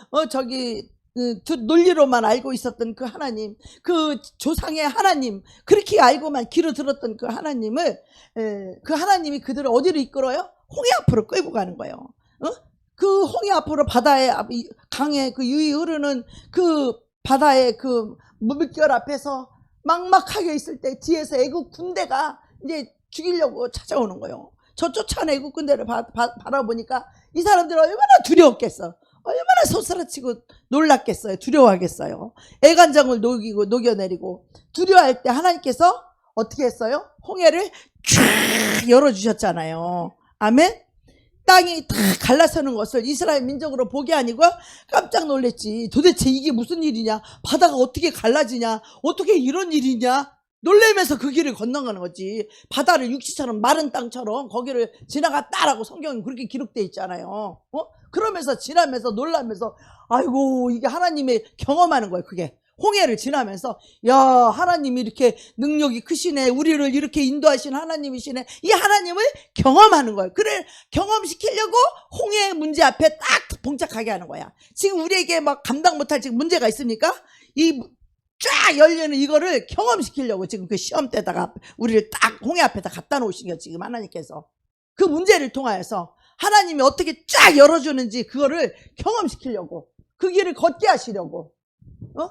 논리로만 알고 있었던 그 하나님, 그 조상의 하나님, 그렇게 알고만 귀로 들었던 그 하나님을, 그 하나님이 그들을 어디로 이끌어요? 홍해 앞으로 끌고 가는 거예요. 그 홍해 앞으로 바다에, 강에 그 유이 흐르는 그 바다의 그 물결 앞에서 막막하게 있을 때 뒤에서 애국 군대가 이제 죽이려고 찾아오는 거예요. 저 쫓아온 애국 군대를 바라보니까 이 사람들은 얼마나 두려웠겠어. 얼마나 소스라치고 놀랐겠어요. 두려워하겠어요. 애간장을 녹여내리고 두려워할 때 하나님께서 어떻게 했어요? 홍해를 쫙 열어주셨잖아요. 아멘. 땅이 다 갈라서는 것을 이스라엘 민족으로 보게 아니고 깜짝 놀랐지. 도대체 이게 무슨 일이냐? 바다가 어떻게 갈라지냐? 어떻게 이런 일이냐? 놀래면서 그 길을 건너가는 거지. 바다를 육지처럼 마른 땅처럼 거기를 지나갔다라고 성경에 그렇게 기록되어 있잖아요. 그러면서 지나면서 놀라면서 아이고 이게 하나님의 경험하는 거예요. 그게 홍해를 지나면서 야 하나님이 이렇게 능력이 크시네. 우리를 이렇게 인도하신 하나님이시네. 이 하나님을 경험하는 거예요. 그래 경험시키려고 홍해의 문제 앞에 딱 봉착하게 하는 거야. 지금 우리에게 막 감당 못할 지금 문제가 있습니까? 이 쫙 열리는 이거를 경험시키려고 지금 그 시험 때다가 우리를 딱 홍해 앞에다 갖다 놓으신 게 지금 하나님께서 그 문제를 통하여서 하나님이 어떻게 쫙 열어주는지 그거를 경험시키려고 그 길을 걷게 하시려고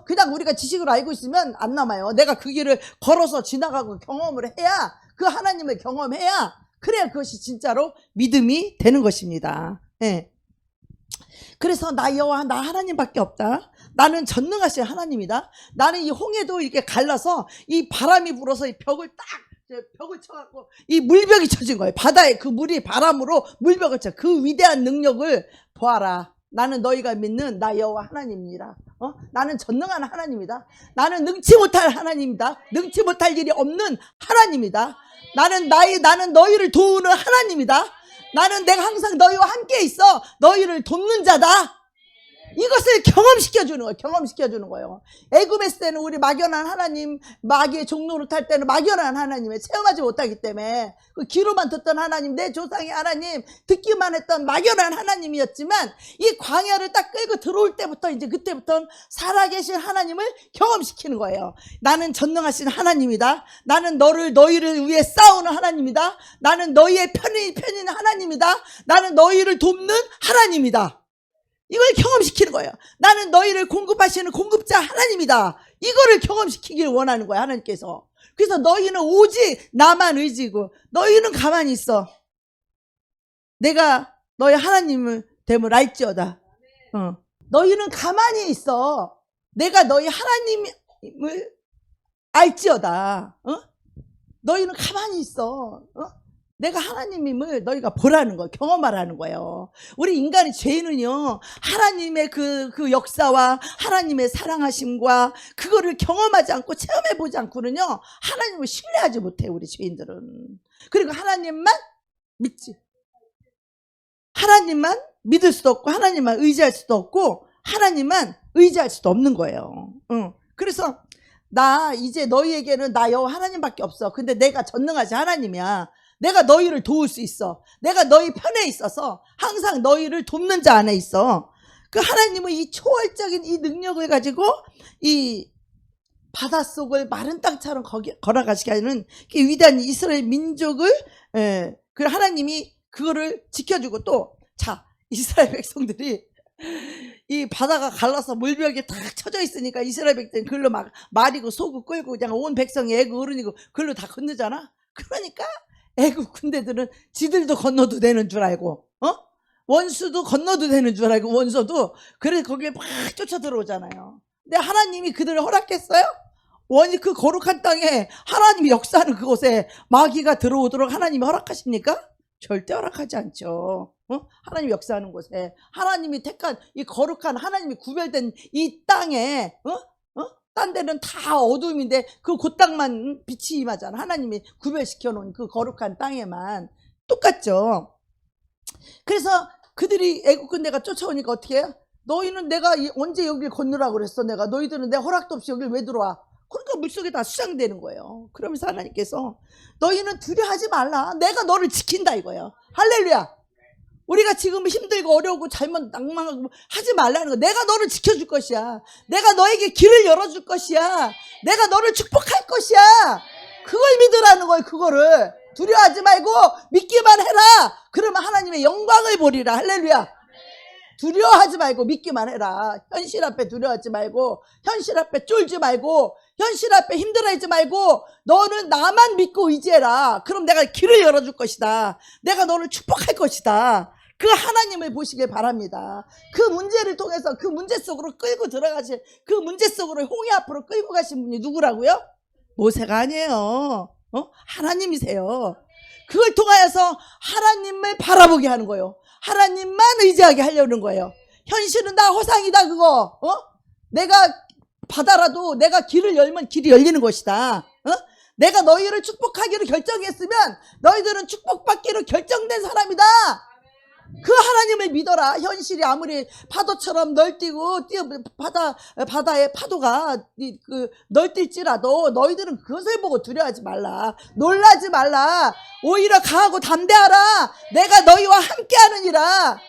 그냥 우리가 지식으로 알고 있으면 안 남아요. 내가 그 길을 걸어서 지나가고 경험을 해야 그 하나님을 경험해야 그래야 그것이 진짜로 믿음이 되는 것입니다. 예. 그래서 나 여호와 나 하나님밖에 없다. 나는 전능하신 하나님이다. 나는 이 홍해도 이렇게 갈라서 이 바람이 불어서 이 벽을 쳐갖고 이 물벽이 쳐진 거예요. 바다에 그 물이 바람으로 물벽을 쳐. 그 위대한 능력을 보아라. 나는 너희가 믿는 나 여호와 하나님이라. 나는 전능한 하나님이다. 나는 능치 못할 하나님이다. 능치 못할 일이 없는 하나님이다. 나는 너희를 도우는 하나님이다. 나는 내가 항상 너희와 함께 있어 너희를 돕는 자다. 이것을 경험시켜주는 거예요. 경험시켜주는 거예요. 애굽에 있을 때는 우리 막연한 하나님, 마귀의 종로를 탈 때는 막연한 하나님을 체험하지 못하기 때문에 그 귀로만 듣던 하나님, 내 조상의 하나님, 듣기만 했던 막연한 하나님이었지만 이 광야를 딱 끌고 들어올 때부터 이제 그때부터 살아계신 하나님을 경험시키는 거예요. 나는 전능하신 하나님이다. 나는 너희를 위해 싸우는 하나님이다. 나는 너희의 편인 하나님이다. 나는 너희를 돕는 하나님이다. 이걸 경험시키는 거예요. 나는 너희를 공급하시는 공급자 하나님이다. 이거를 경험시키길 원하는 거예요. 하나님께서. 그래서 너희는 오직 나만 의지고 너희는 가만히 있어. 내가 너희 하나님을 됨을 알지어다. 너희는 가만히 있어. 내가 너희 하나님을 알지어다. 너희는 가만히 있어. 내가 하나님임을 너희가 보라는 거, 경험하라는 거예요. 우리 인간의 죄는요, 하나님의 그 역사와 하나님의 사랑하심과 그거를 경험하지 않고 체험해보지 않고는요, 하나님을 신뢰하지 못해요, 우리 죄인들은. 그리고 하나님만 믿지. 하나님만 믿을 수도 없고, 하나님만 의지할 수도 없고, 하나님만 의지할 수도 없는 거예요. 그래서 나 이제 너희에게는 나 여호와 하나님밖에 없어. 근데 내가 전능하신 하나님이야. 내가 너희를 도울 수 있어. 내가 너희 편에 있어서 항상 너희를 돕는 자 안에 있어. 그 하나님은 이 초월적인 이 능력을 가지고 이 바닷속을 마른 땅처럼 걸어가시게 하는 그 위대한 이스라엘 민족을 그 하나님이 그거를 지켜주고 또 자 이스라엘 백성들이 이 바다가 갈라서 물벽에 탁 쳐져 있으니까 이스라엘 백성이 그걸로 막 말이고 소고 끌고 그냥 온 백성이 애고 어른이고 그걸로 다 건너잖아. 그러니까 애국 군대들은 지들도 건너도 되는 줄 알고 원수도 건너도 되는 줄 알고 원수도 그래서 거기에 막 쫓아 들어오잖아요. 근데 하나님이 그들을 허락했어요? 그 거룩한 땅에 하나님이 역사하는 그곳에 마귀가 들어오도록 하나님이 허락하십니까? 절대 허락하지 않죠. 하나님이 역사하는 곳에 하나님이 택한 이 거룩한 하나님이 구별된 이 땅에 딴 데는 다 어둠인데 그 땅만 빛이 임하잖아. 하나님이 구별시켜 놓은 그 거룩한 땅에만. 똑같죠. 그래서 그들이 애국 군대가 쫓아오니까 어떻게 해요? 너희는 내가 언제 여길 건너라고 그랬어. 내가 너희들은 내 허락도 없이 여길 왜 들어와. 그러니까 물속에 다 수장되는 거예요. 그러면서 하나님께서 너희는 두려워하지 말라. 내가 너를 지킨다 이거예요. 할렐루야. 우리가 지금 힘들고 어려우고 잘못 낭망하고 하지 말라는 거. 내가 너를 지켜줄 것이야. 내가 너에게 길을 열어줄 것이야. 내가 너를 축복할 것이야. 그걸 믿으라는 거예요. 그거를 두려워하지 말고 믿기만 해라. 그러면 하나님의 영광을 보리라. 할렐루야. 두려워하지 말고 믿기만 해라. 현실 앞에 두려워하지 말고 현실 앞에 쫄지 말고 현실 앞에 힘들어하지 말고 너는 나만 믿고 의지해라. 그럼 내가 길을 열어줄 것이다. 내가 너를 축복할 것이다. 그 하나님을 보시길 바랍니다. 그 문제를 통해서 그 문제 속으로 끌고 들어가신 그 문제 속으로 홍해 앞으로 끌고 가신 분이 누구라고요? 모세가 아니에요. 하나님이세요. 그걸 통하여서 하나님을 바라보게 하는 거예요. 하나님만 의지하게 하려는 거예요. 현실은 다 허상이다 그거. 내가 바다라도 내가 길을 열면 길이 열리는 것이다. 내가 너희를 축복하기로 결정했으면 너희들은 축복받기로 결정된 사람이다. 그 하나님을 믿어라. 현실이 아무리 파도처럼 널뛰고 바다의 파도가 널뛸지라도 너희들은 그것을 보고 두려워하지 말라. 놀라지 말라. 오히려 강하고 담대하라. 내가 너희와 함께하느니라.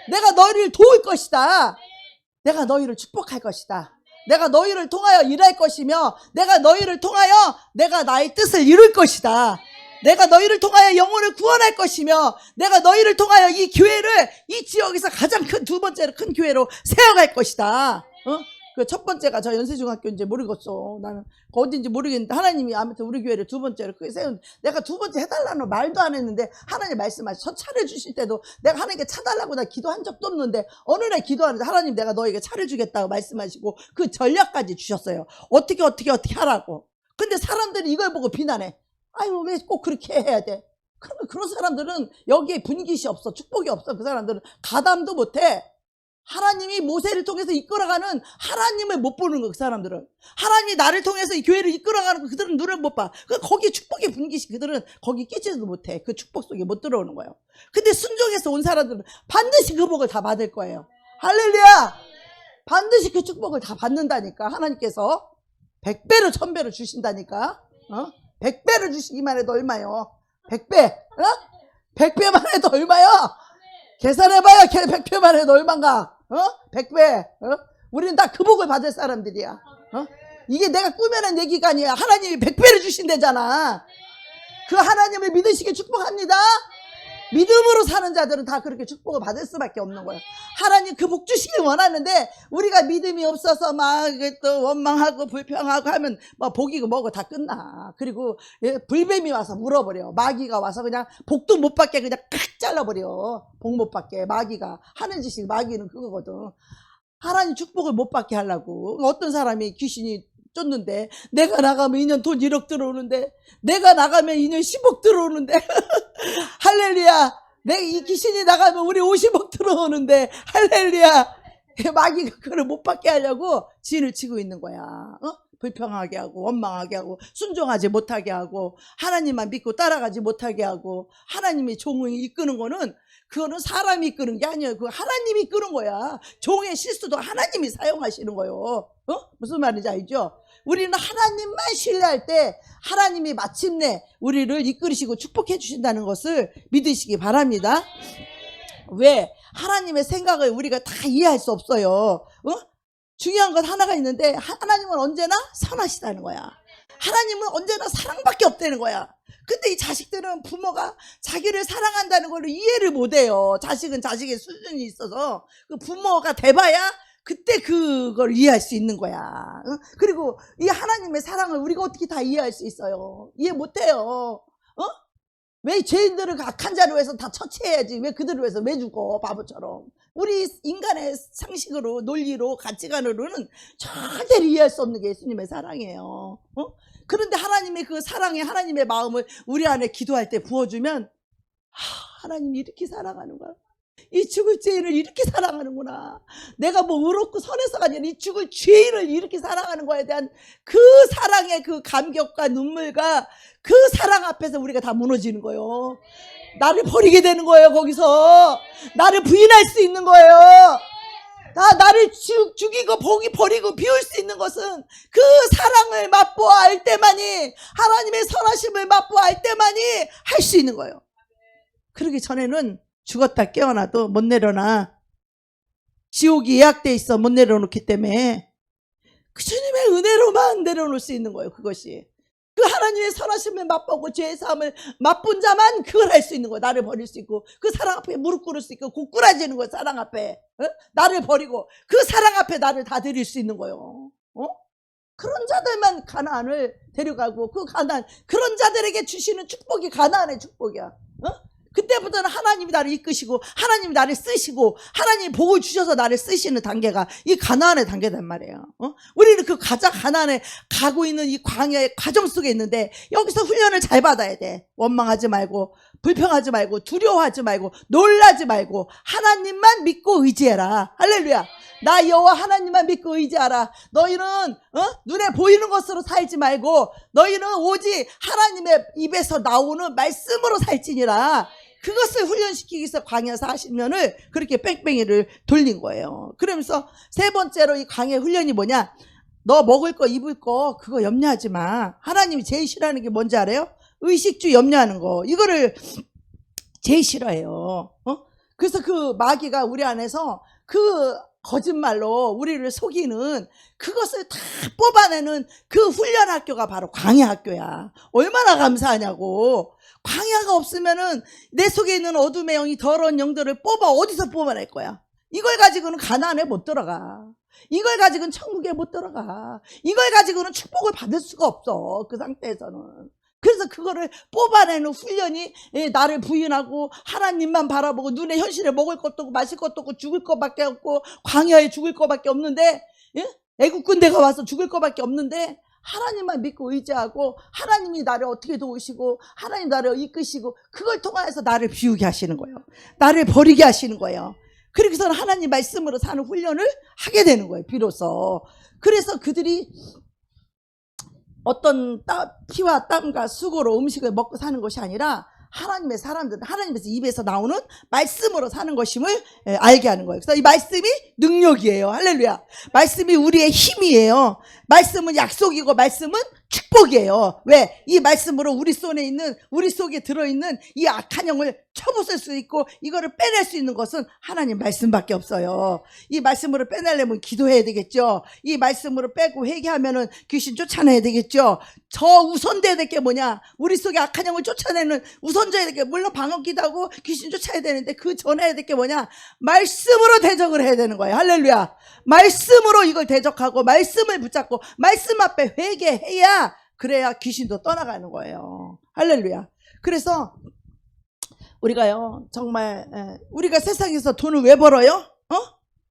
내가 너희를 도울 것이다. 내가 너희를 축복할 것이다. 내가 너희를 통하여 일할 것이며 내가 너희를 통하여 내가 나의 뜻을 이룰 것이다. 내가 너희를 통하여 영혼을 구원할 것이며 내가 너희를 통하여 이 교회를 이 지역에서 가장 큰 두 번째로 큰 교회로 세워갈 것이다. 그 첫 번째가 저 연세중학교인지 모르겠어. 나는 어딘지 모르겠는데 하나님이 아무튼 우리 교회를 두 번째로 크게 세운. 내가 두 번째 해달라는 말도 안 했는데 하나님 말씀하시. 첫 차를 주실 때도 내가 하나님께 차달라고 나 기도한 적도 없는데 어느 날 기도하는데 하나님 내가 너에게 차를 주겠다고 말씀하시고 그 전략까지 주셨어요. 어떻게 하라고. 근데 사람들이 이걸 보고 비난해. 아유 왜 꼭 그렇게 해야 돼. 그러면 그런 사람들은 여기에 분깃이 없어. 축복이 없어. 그 사람들은 가담도 못해. 하나님이 모세를 통해서 이끌어가는 하나님을 못 보는 거. 그 사람들은 하나님이 나를 통해서 이 교회를 이끌어가는 거 그들은 눈을 못 봐. 거기 축복의 분깃이 그들은 거기 끼지도 못해. 그 축복 속에 못 들어오는 거예요. 근데 순종해서 온 사람들은 반드시 그 복을 다 받을 거예요. 할렐루야. 반드시 그 축복을 다 받는다니까. 하나님께서 100배로 1000배로 주신다니까. 100배로 주시기만 해도 얼마요? 100배 100배만 해도 얼마요? 계산해봐요. 100배만 해도 얼만가? 100배. 우리는 다 그 복을 받을 사람들이야. 이게 내가 꾸며낸 얘기가 아니야. 하나님이 100배를 주신대잖아. 그 하나님을 믿으시게 축복합니다. 믿음으로 사는 자들은 다 그렇게 축복을 받을 수밖에 없는 거예요. 하나님 그 복 주시길 원하는데 우리가 믿음이 없어서 막 또 원망하고 불평하고 하면 뭐 복이고 뭐고 다 끝나. 그리고 불뱀이 와서 물어버려. 마귀가 와서 그냥 복도 못 받게 그냥 칵 잘라버려. 복 못 받게. 마귀가 하는 짓이 마귀는 그거거든. 하나님 축복을 못 받게 하려고. 어떤 사람이 귀신이 쫓는데 내가 나가면 2년 돈 1억 들어오는데 내가 나가면 2년 10억 들어오는데 할렐루야. 이 귀신이 나가면 우리 50억 들어오는데 할렐루야. 마귀가 그걸 못 받게 하려고 진을 치고 있는 거야. 불평하게 하고 원망하게 하고 순종하지 못하게 하고 하나님만 믿고 따라가지 못하게 하고. 하나님이 종을 이끄는 거는 그거는 사람이 이끄는 게 아니에요. 그 하나님이 이끄는 거야. 종의 실수도 하나님이 사용하시는 거예요. 무슨 말인지 알죠? 우리는 하나님만 신뢰할 때 하나님이 마침내 우리를 이끌으시고 축복해 주신다는 것을 믿으시기 바랍니다. 왜? 하나님의 생각을 우리가 다 이해할 수 없어요. 중요한 건 하나가 있는데 하나님은 언제나 선하시다는 거야. 하나님은 언제나 사랑밖에 없다는 거야. 근데 이 자식들은 부모가 자기를 사랑한다는 걸 이해를 못해요. 자식은 자식의 수준이 있어서 그 부모가 돼봐야 그때 그걸 이해할 수 있는 거야. 그리고 이 하나님의 사랑을 우리가 어떻게 다 이해할 수 있어요? 이해 못해요. 왜 죄인들을 악한 자로 해서 다 처치해야지 왜 그들을 위해서 왜 죽어 바보처럼. 우리 인간의 상식으로 논리로 가치관으로는 절대로 이해할 수 없는 게 예수님의 사랑이에요. 그런데 하나님의 그 사랑의 하나님의 마음을 우리 안에 기도할 때 부어주면 하나님이 이렇게 사랑하는 거야. 이 죽을 죄인을 이렇게 사랑하는구나. 내가 뭐 의롭고 선해서가 아니라 이 죽을 죄인을 이렇게 사랑하는 거에 대한 그 사랑의 그 감격과 눈물과 그 사랑 앞에서 우리가 다 무너지는 거예요. 나를 버리게 되는 거예요. 거기서 나를 부인할 수 있는 거예요. 나를 죽이고 버리고 비울 수 있는 것은 그 사랑을 맛보아 알 때만이, 하나님의 선하심을 맛보아 알 때만이 할 수 있는 거예요. 그러기 전에는 죽었다 깨어나도 못 내려놔. 지옥이 예약돼 있어. 못 내려놓기 때문에 그 주님의 은혜로만 내려놓을 수 있는 거예요. 그것이 그 하나님의 선하심을 맛보고 죄의 사함을 맛본 자만 그걸 할 수 있는 거예요. 나를 버릴 수 있고 그 사랑 앞에 무릎 꿇을 수 있고 고꾸라지는 거예요. 사랑 앞에 나를 버리고 그 사랑 앞에 나를 다 드릴 수 있는 거예요. 그런 자들만 가나안을 데려가고 그 가나안, 그런 자들에게 주시는 축복이 가나안의 축복이야. 그때부터는 하나님이 나를 이끄시고 하나님이 나를 쓰시고 하나님이 복을 주셔서 나를 쓰시는 단계가 이 가나안의 단계단 말이에요. 우리는 그 가나안에 가고 있는 이 광야의 과정 속에 있는데 여기서 훈련을 잘 받아야 돼. 원망하지 말고 불평하지 말고 두려워하지 말고 놀라지 말고 하나님만 믿고 의지해라. 할렐루야. 나 여호와 하나님만 믿고 의지하라. 너희는 눈에 보이는 것으로 살지 말고 너희는 오직 하나님의 입에서 나오는 말씀으로 살지니라. 그것을 훈련시키기 위해서 광야 40년을 그렇게 뺑뺑이를 돌린 거예요. 그러면서 세 번째로 이 광야 훈련이 뭐냐? 너 먹을 거 입을 거 그거 염려하지 마. 하나님이 제일 싫어하는 게 뭔지 알아요? 의식주 염려하는 거. 이거를 제일 싫어해요. 그래서 그 마귀가 우리 안에서 그 거짓말로 우리를 속이는 그것을 다 뽑아내는 그 훈련 학교가 바로 광야 학교야. 얼마나 감사하냐고. 광야가 없으면은 내 속에 있는 어둠의 영이 더러운 영들을 어디서 뽑아낼 거야? 이걸 가지고는 가나안에 못 들어가. 이걸 가지고는 천국에 못 들어가. 이걸 가지고는 축복을 받을 수가 없어. 그 상태에서는. 그래서 그거를 뽑아내는 훈련이 나를 부인하고 하나님만 바라보고 눈에 현실에 먹을 것도 없고 마실 것도 없고 죽을 것밖에 없고 광야에 죽을 것밖에 없는데, 애국 군대가 와서 죽을 것밖에 없는데 하나님만 믿고 의지하고 하나님이 나를 어떻게 도우시고 하나님 나를 이끄시고 그걸 통해서 나를 비우게 하시는 거예요. 나를 버리게 하시는 거예요. 그렇게서는 하나님 말씀으로 사는 훈련을 하게 되는 거예요. 비로소. 그래서 그들이 어떤 피와 땀과 수고로 음식을 먹고 사는 것이 아니라 하나님의 사람들은 하나님의 입에서 나오는 말씀으로 사는 것임을 알게 하는 거예요. 그래서 이 말씀이 능력이에요. 할렐루야. 말씀이 우리의 힘이에요. 말씀은 약속이고 말씀은 축복이에요. 왜? 이 말씀으로 우리 속에 들어있는 이 악한 영을 쳐부술 수 있고 이거를 빼낼 수 있는 것은 하나님 말씀밖에 없어요. 이 말씀으로 빼내려면 기도해야 되겠죠. 이 말씀으로 빼고 회개하면은 귀신 쫓아내야 되겠죠. 저 우선돼야 될 게 뭐냐? 우리 속에 악한 영을 쫓아내는 우선져야 될 게, 물론 방언기도 하고 귀신 쫓아야 되는데 그 전에 해야 될 게 뭐냐? 말씀으로 대적을 해야 되는 거예요. 할렐루야. 말씀으로 이걸 대적하고 말씀을 붙잡고 말씀 앞에 회개해야, 그래야 귀신도 떠나가는 거예요. 할렐루야. 그래서 우리가요, 정말 우리가 세상에서 돈을 왜 벌어요?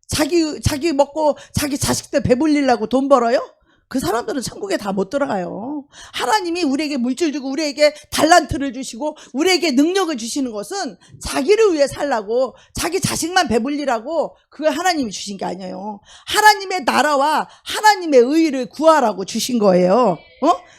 자기 먹고 자기 자식들 배불리려고 돈 벌어요? 그 사람들은 천국에 다 못 들어가요. 하나님이 우리에게 물질 주고 우리에게 달란트를 주시고 우리에게 능력을 주시는 것은 자기를 위해 살라고, 자기 자식만 배불리라고 그걸 하나님이 주신 게 아니에요. 하나님의 나라와 하나님의 의를 구하라고 주신 거예요.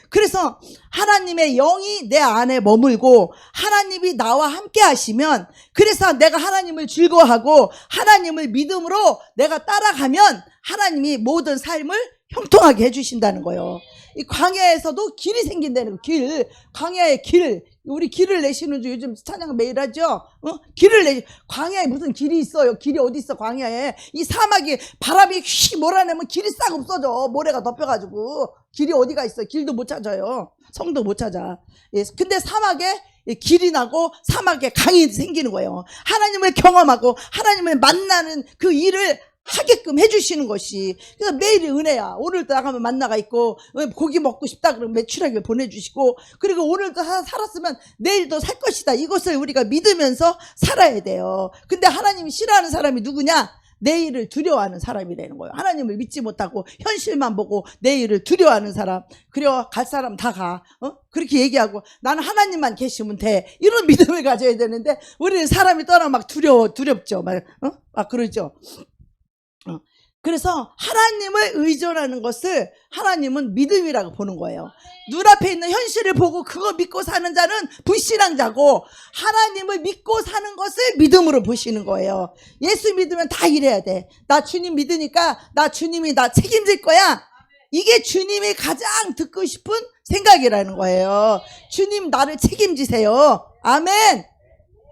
그래서 하나님의 영이 내 안에 머물고 하나님이 나와 함께 하시면, 그래서 내가 하나님을 즐거워하고 하나님을 믿음으로 내가 따라가면 하나님이 모든 삶을 형통하게 해주신다는 거예요. 이 광야에서도 길이 생긴다는 거. 광야의 길. 우리 길을 내시는 줄 요즘 찬양 매일 하죠. 길을 광야에 무슨 길이 있어요? 길이 어디 있어? 광야에. 이 사막이 바람이 휘 몰아내면 길이 싹 없어져. 모래가 덮여가지고 길이 어디가 있어? 길도 못 찾아요. 성도 못 찾아. 근데 사막에 길이 나고 사막에 강이 생기는 거예요. 하나님을 경험하고 하나님을 만나는 그 일을 하게끔 해주시는 것이, 그래서 매일이 은혜야. 오늘도 나가면 만나가 있고, 고기 먹고 싶다 그러면 매출하게 보내주시고, 그리고 오늘도 살았으면 내일도 살 것이다. 이것을 우리가 믿으면서 살아야 돼요. 근데 하나님이 싫어하는 사람이 누구냐? 내일을 두려워하는 사람이 되는 거예요. 하나님을 믿지 못하고 현실만 보고 내일을 두려워하는 사람. 그래요, 갈 사람 다 가. 그렇게 얘기하고 나는 하나님만 계시면 돼. 이런 믿음을 가져야 되는데 우리는 사람이 떠나 막 두렵죠. 막 그러죠. 그래서 하나님을 의존하는 것을 하나님은 믿음이라고 보는 거예요. 눈앞에 있는 현실을 보고 그거 믿고 사는 자는 불신앙자고, 하나님을 믿고 사는 것을 믿음으로 보시는 거예요. 예수 믿으면 다 이래야 돼. 나 주님 믿으니까 주님이 나 책임질 거야. 이게 주님이 가장 듣고 싶은 생각이라는 거예요. 주님 나를 책임지세요. 아멘.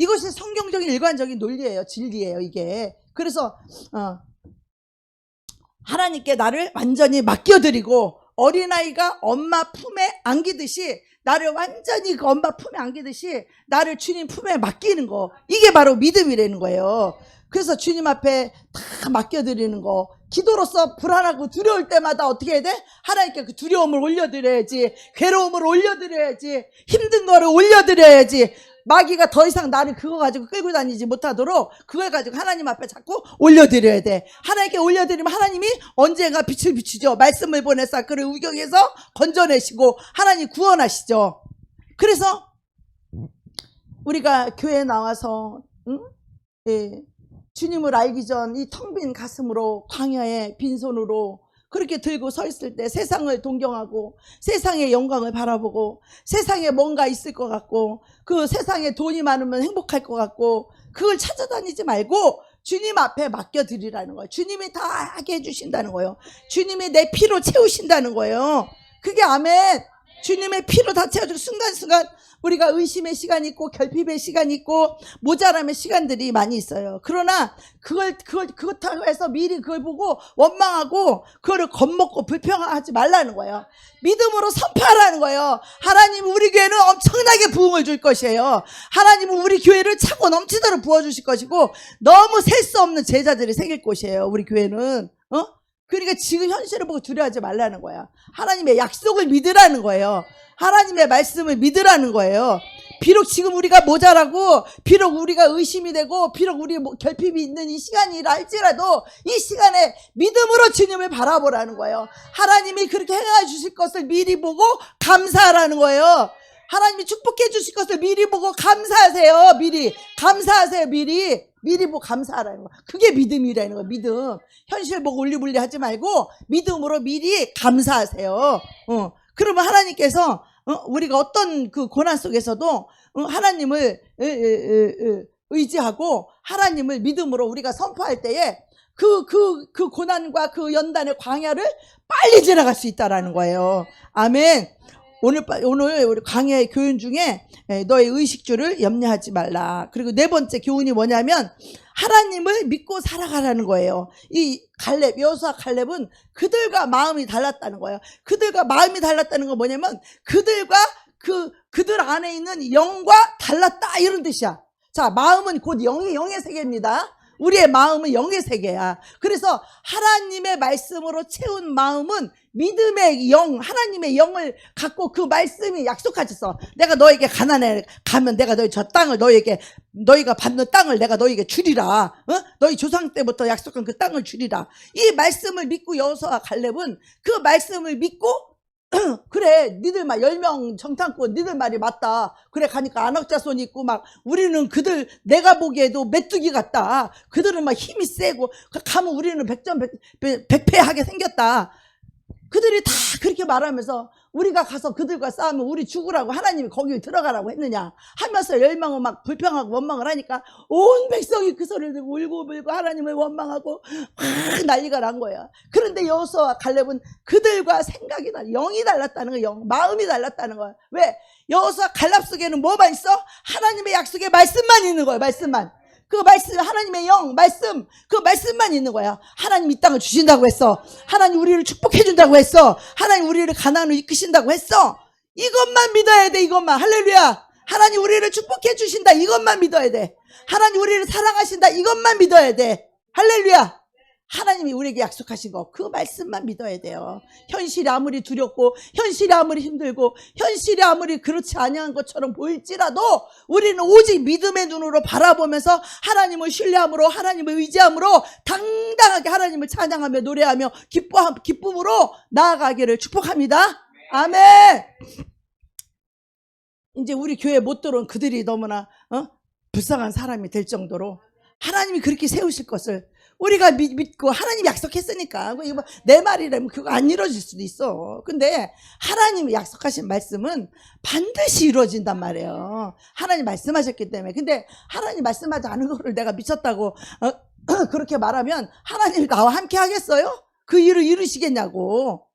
이것이 성경적인 일관적인 논리예요. 진리예요, 이게. 그래서 하나님께 나를 완전히 맡겨드리고, 어린아이가 엄마 품에 안기듯이 나를 완전히 그 엄마 품에 안기듯이 나를 주님 품에 맡기는 거, 이게 바로 믿음이라는 거예요. 그래서 주님 앞에 다 맡겨드리는 거. 기도로서 불안하고 두려울 때마다 어떻게 해야 돼? 하나님께 그 두려움을 올려드려야지, 괴로움을 올려드려야지, 힘든 거를 올려드려야지. 마귀가 더 이상 나를 그거 가지고 끌고 다니지 못하도록 그걸 가지고 하나님 앞에 자꾸 올려드려야 돼. 하나님께 올려드리면 하나님이 언젠가 빛을 비추죠. 말씀을 보내서 그를 우경에서 건져내시고 하나님 구원하시죠. 그래서 우리가 교회에 나와서 주님을 알기 전 이 텅 빈 가슴으로 광야에 빈손으로 그렇게 들고 서 있을 때 세상을 동경하고 세상의 영광을 바라보고 세상에 뭔가 있을 것 같고 그 세상에 돈이 많으면 행복할 것 같고 그걸 찾아다니지 말고 주님 앞에 맡겨드리라는 거예요. 주님이 다 하게 해주신다는 거예요. 주님이 내 피로 채우신다는 거예요. 그게 아멘. 주님의 피로 다 채워주고 순간순간 우리가 의심의 시간이 있고 결핍의 시간이 있고 모자람의 시간들이 많이 있어요. 그러나 그렇다고 해서 미리 그걸 보고 원망하고 그거를 겁먹고 불평하지 말라는 거예요. 믿음으로 선포하라는 거예요. 하나님은 우리 교회는 엄청나게 부흥을 줄 것이에요. 하나님은 우리 교회를 차고 넘치도록 부어주실 것이고 너무 셀 수 없는 제자들이 생길 곳이에요. 우리 교회는. 그러니까 지금 현실을 보고 두려워하지 말라는 거야. 하나님의 약속을 믿으라는 거예요. 하나님의 말씀을 믿으라는 거예요. 비록 지금 우리가 모자라고 비록 우리가 의심이 되고 비록 우리 결핍이 있는 이 시간이라 할지라도 이 시간에 믿음으로 주님을 바라보라는 거예요. 하나님이 그렇게 행해 주실 것을 미리 보고 감사하라는 거예요. 하나님이 축복해 주실 것을 미리 보고 감사하세요. 미리 감사하세요. 미리 보고 감사하라는 거. 그게 믿음이라는 거. 믿음. 현실 보고 울리불리 하지 말고 믿음으로 미리 감사하세요. 그러면 하나님께서 우리가 어떤 그 고난 속에서도 하나님을 의지하고 하나님을 믿음으로 우리가 선포할 때에 그 고난과 그 연단의 광야를 빨리 지나갈 수 있다라는 거예요. 아멘. 오늘 우리 강해 교훈 중에 너의 의식주를 염려하지 말라. 그리고 네 번째 교훈이 뭐냐면 하나님을 믿고 살아가라는 거예요. 이 여호수아 갈렙은 그들과 마음이 달랐다는 거예요. 그들과 마음이 달랐다는 건 뭐냐면 그들과 그들 안에 있는 영과 달랐다 이런 뜻이야. 자, 마음은 곧 영의 세계입니다. 우리의 마음은 영의 세계야. 그래서 하나님의 말씀으로 채운 마음은 믿음의 영, 하나님의 영을 갖고 그 말씀이 약속하셨어. 내가 너에게 가나안에 가면 내가 너희 저 땅을 너희가 받는 땅을 내가 너희에게 주리라. 너희 조상 때부터 약속한 그 땅을 주리라. 이 말씀을 믿고 여호수아 갈렙은 그 말씀을 믿고 그래 니들 말 10명 정탐꾼 니들 말이 맞다. 그래 가니까 안악자손이 있고 막 우리는 그들 내가 보기에도 메뚜기 같다. 그들은 막 힘이 세고 가면 우리는 백패하게 생겼다. 그들이 다 그렇게 말하면서 우리가 가서 그들과 싸우면 우리 죽으라고 하나님이 거기 들어가라고 했느냐 하면서 10명은 막 불평하고 원망을 하니까 온 백성이 그 소리를 듣고 울고불고 하나님을 원망하고 막 난리가 난 거야. 그런데 여호수아와 갈렙은 그들과 생각이 영이 달랐다는 거야. 마음이 달랐다는 거야. 왜? 여호수아 갈렙 속에는 뭐만 있어? 하나님의 약속의 말씀만 있는 거야. 말씀만. 그 말씀, 하나님의 영, 말씀, 그 말씀만 있는 거야. 하나님 이 땅을 주신다고 했어. 하나님 우리를 축복해 준다고 했어. 하나님 우리를 가나안으로 이끄신다고 했어. 이것만 믿어야 돼. 이것만. 할렐루야. 하나님 우리를 축복해 주신다. 이것만 믿어야 돼. 하나님 우리를 사랑하신다. 이것만 믿어야 돼. 할렐루야. 하나님이 우리에게 약속하신 거, 그 말씀만 믿어야 돼요. 현실이 아무리 두렵고 현실이 아무리 힘들고 현실이 아무리 그렇지 아니한 것처럼 보일지라도 우리는 오직 믿음의 눈으로 바라보면서 하나님을 신뢰함으로 하나님을 의지함으로 당당하게 하나님을 찬양하며 노래하며 기쁨으로 나아가기를 축복합니다. 아멘. 이제 우리 교회에 못 들어온 그들이 너무나 불쌍한 사람이 될 정도로 하나님이 그렇게 세우실 것을 우리가 믿고 하나님이 약속했으니까 이거 내 말이라면 그거 안 이루어질 수도 있어. 근데 하나님이 약속하신 말씀은 반드시 이루어진단 말이에요. 하나님 말씀하셨기 때문에. 근데 하나님 말씀하지 않은 거를 내가 미쳤다고 그렇게 말하면 하나님이 나와 함께 하겠어요? 그 일을 이루시겠냐고.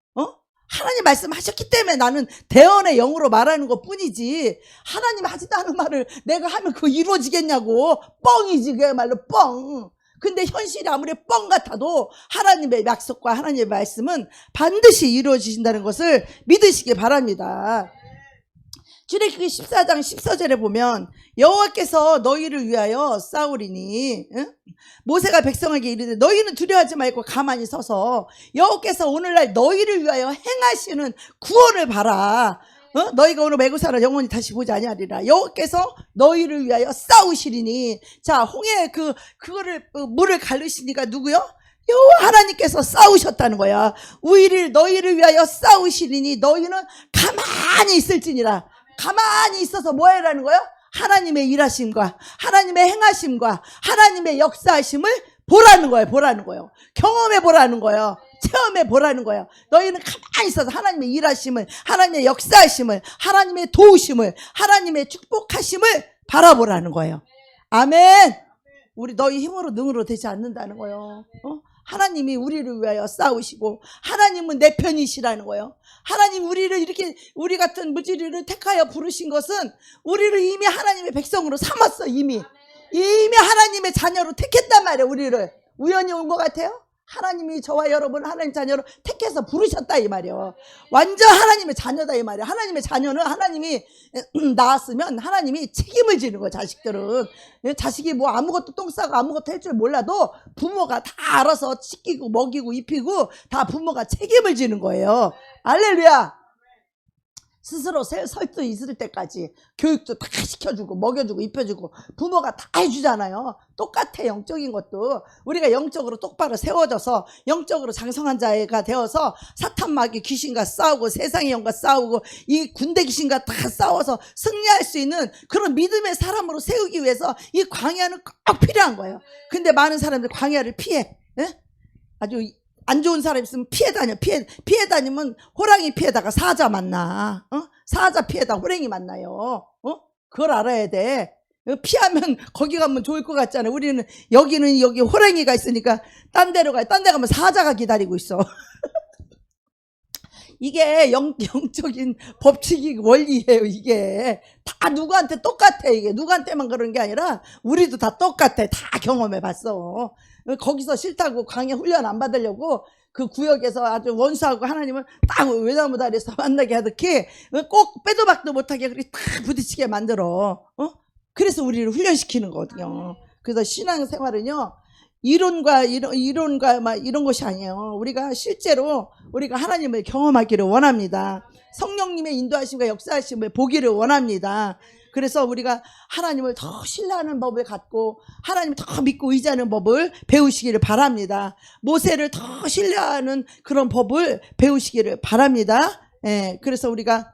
하나님 말씀하셨기 때문에 나는 대언의 영으로 말하는 것 뿐이지 하나님 하지도 않은 말을 내가 하면 그거 이루어지겠냐고. 뻥이지 그야말로 뻥. 근데 현실이 아무리 뻥 같아도 하나님의 약속과 하나님의 말씀은 반드시 이루어지신다는 것을 믿으시기 바랍니다. 출애굽기 14장 14절에 보면 여호와께서 너희를 위하여 싸우리니 모세가 백성에게 이르되 너희는 두려워하지 말고 가만히 서서 여호와께서 오늘날 너희를 위하여 행하시는 구원을 봐라. 너희가 오늘 매고사라 영원히 다시 보지 아니하리라. 여호와께서 너희를 위하여 싸우시리니. 자, 홍해 그거를 물을 가르시니까 누구요? 여호와 하나님께서 싸우셨다는 거야. 너희를 위하여 싸우시리니 너희는 가만히 있을지니라. 가만히 있어서 뭐 해라는 거야? 하나님의 일하심과 하나님의 행하심과 하나님의 역사하심을 보라는 거예요. 경험해 보라는 거예요. 체험해 보라는 거예요. 너희는 가만히 있어서 하나님의 일하심을, 하나님의 역사하심을, 하나님의 도우심을, 하나님의 축복하심을 바라보라는 거예요. 아멘. 우리 너희 힘으로 능으로 되지 않는다는 거예요. 하나님이 우리를 위하여 싸우시고 하나님은 내 편이시라는 거예요. 하나님 우리를 이렇게 우리 같은 무지리를 택하여 부르신 것은 우리를 이미 하나님의 백성으로 삼았어. 이미 하나님의 자녀로 택했단 말이에요. 우리를 우연히 온 것 같아요? 하나님이 저와 여러분을 하나님 자녀로 택해서 부르셨다 이 말이에요. 완전 하나님의 자녀다 이 말이에요. 하나님의 자녀는 하나님이 낳았으면 하나님이 책임을 지는 거예요. 자식들은 자식이 뭐 아무것도 똥 싸고 아무것도 할 줄 몰라도 부모가 다 알아서 씻기고 먹이고 입히고 다 부모가 책임을 지는 거예요. 할렐루야. 스스로 설 수 있을 때까지 교육도 다 시켜주고 먹여주고 입혀주고 부모가 다 해주잖아요. 똑같아. 영적인 것도 우리가 영적으로 똑바로 세워져서 영적으로 장성한 자가 되어서 사탄 마귀 귀신과 싸우고 세상의 영과 싸우고 이 군대 귀신과 다 싸워서 승리할 수 있는 그런 믿음의 사람으로 세우기 위해서 이 광야는 꼭 필요한 거예요. 근데 많은 사람들이 광야를 피해. 예? 아주 안 좋은 사람 있으면 피해 다녀. 피해 다니면 호랑이 피해다가 사자 만나. 사자 피해다 호랑이 만나요. 그걸 알아야 돼. 피하면 거기 가면 좋을 것 같잖아요. 우리는 여기는 여기 호랑이가 있으니까 딴 데로 가요. 딴 데 가면 사자가 기다리고 있어. 이게 영적인 법칙이 원리예요. 이게 다 누구한테 똑같아. 이게 누구한테만 그런 게 아니라 우리도 다 똑같아. 다 경험해 봤어. 거기서 싫다고 광야 훈련 안 받으려고 그 구역에서 아주 원수하고 하나님을 딱 외나무 다리에서 만나게 하듯이 꼭 빼도 박도 못하게 그렇게 딱 부딪히게 만들어. 그래서 우리를 훈련시키는 거거든요. 그래서 신앙생활은요 이론과 막 이런 것이 아니에요. 우리가 실제로 우리가 하나님을 경험하기를 원합니다. 성령님의 인도하심과 역사하심을 보기를 원합니다. 그래서 우리가 하나님을 더 신뢰하는 법을 갖고 하나님을 더 믿고 의지하는 법을 배우시기를 바랍니다. 모세를 더 신뢰하는 그런 법을 배우시기를 바랍니다. 예, 그래서 우리가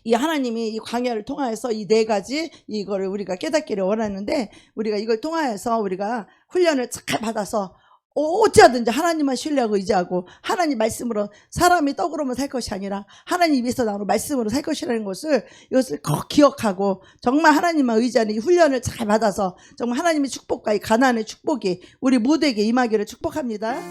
이 하나님이 이 광야를 통하여서 이 네 가지 이거를 우리가 깨닫기를 원하는데 우리가 이걸 통하여서 우리가 훈련을 잘 받아서 어찌하든지 하나님만 신뢰하고 의지하고 하나님 말씀으로 사람이 떡으로만 살 것이 아니라 하나님 입에서 나오는 말씀으로 살 것이라는 것을 이것을 꼭 기억하고 정말 하나님만 의지하는 이 훈련을 잘 받아서 정말 하나님의 축복과 이 가나안의 축복이 우리 모두에게 임하기를 축복합니다.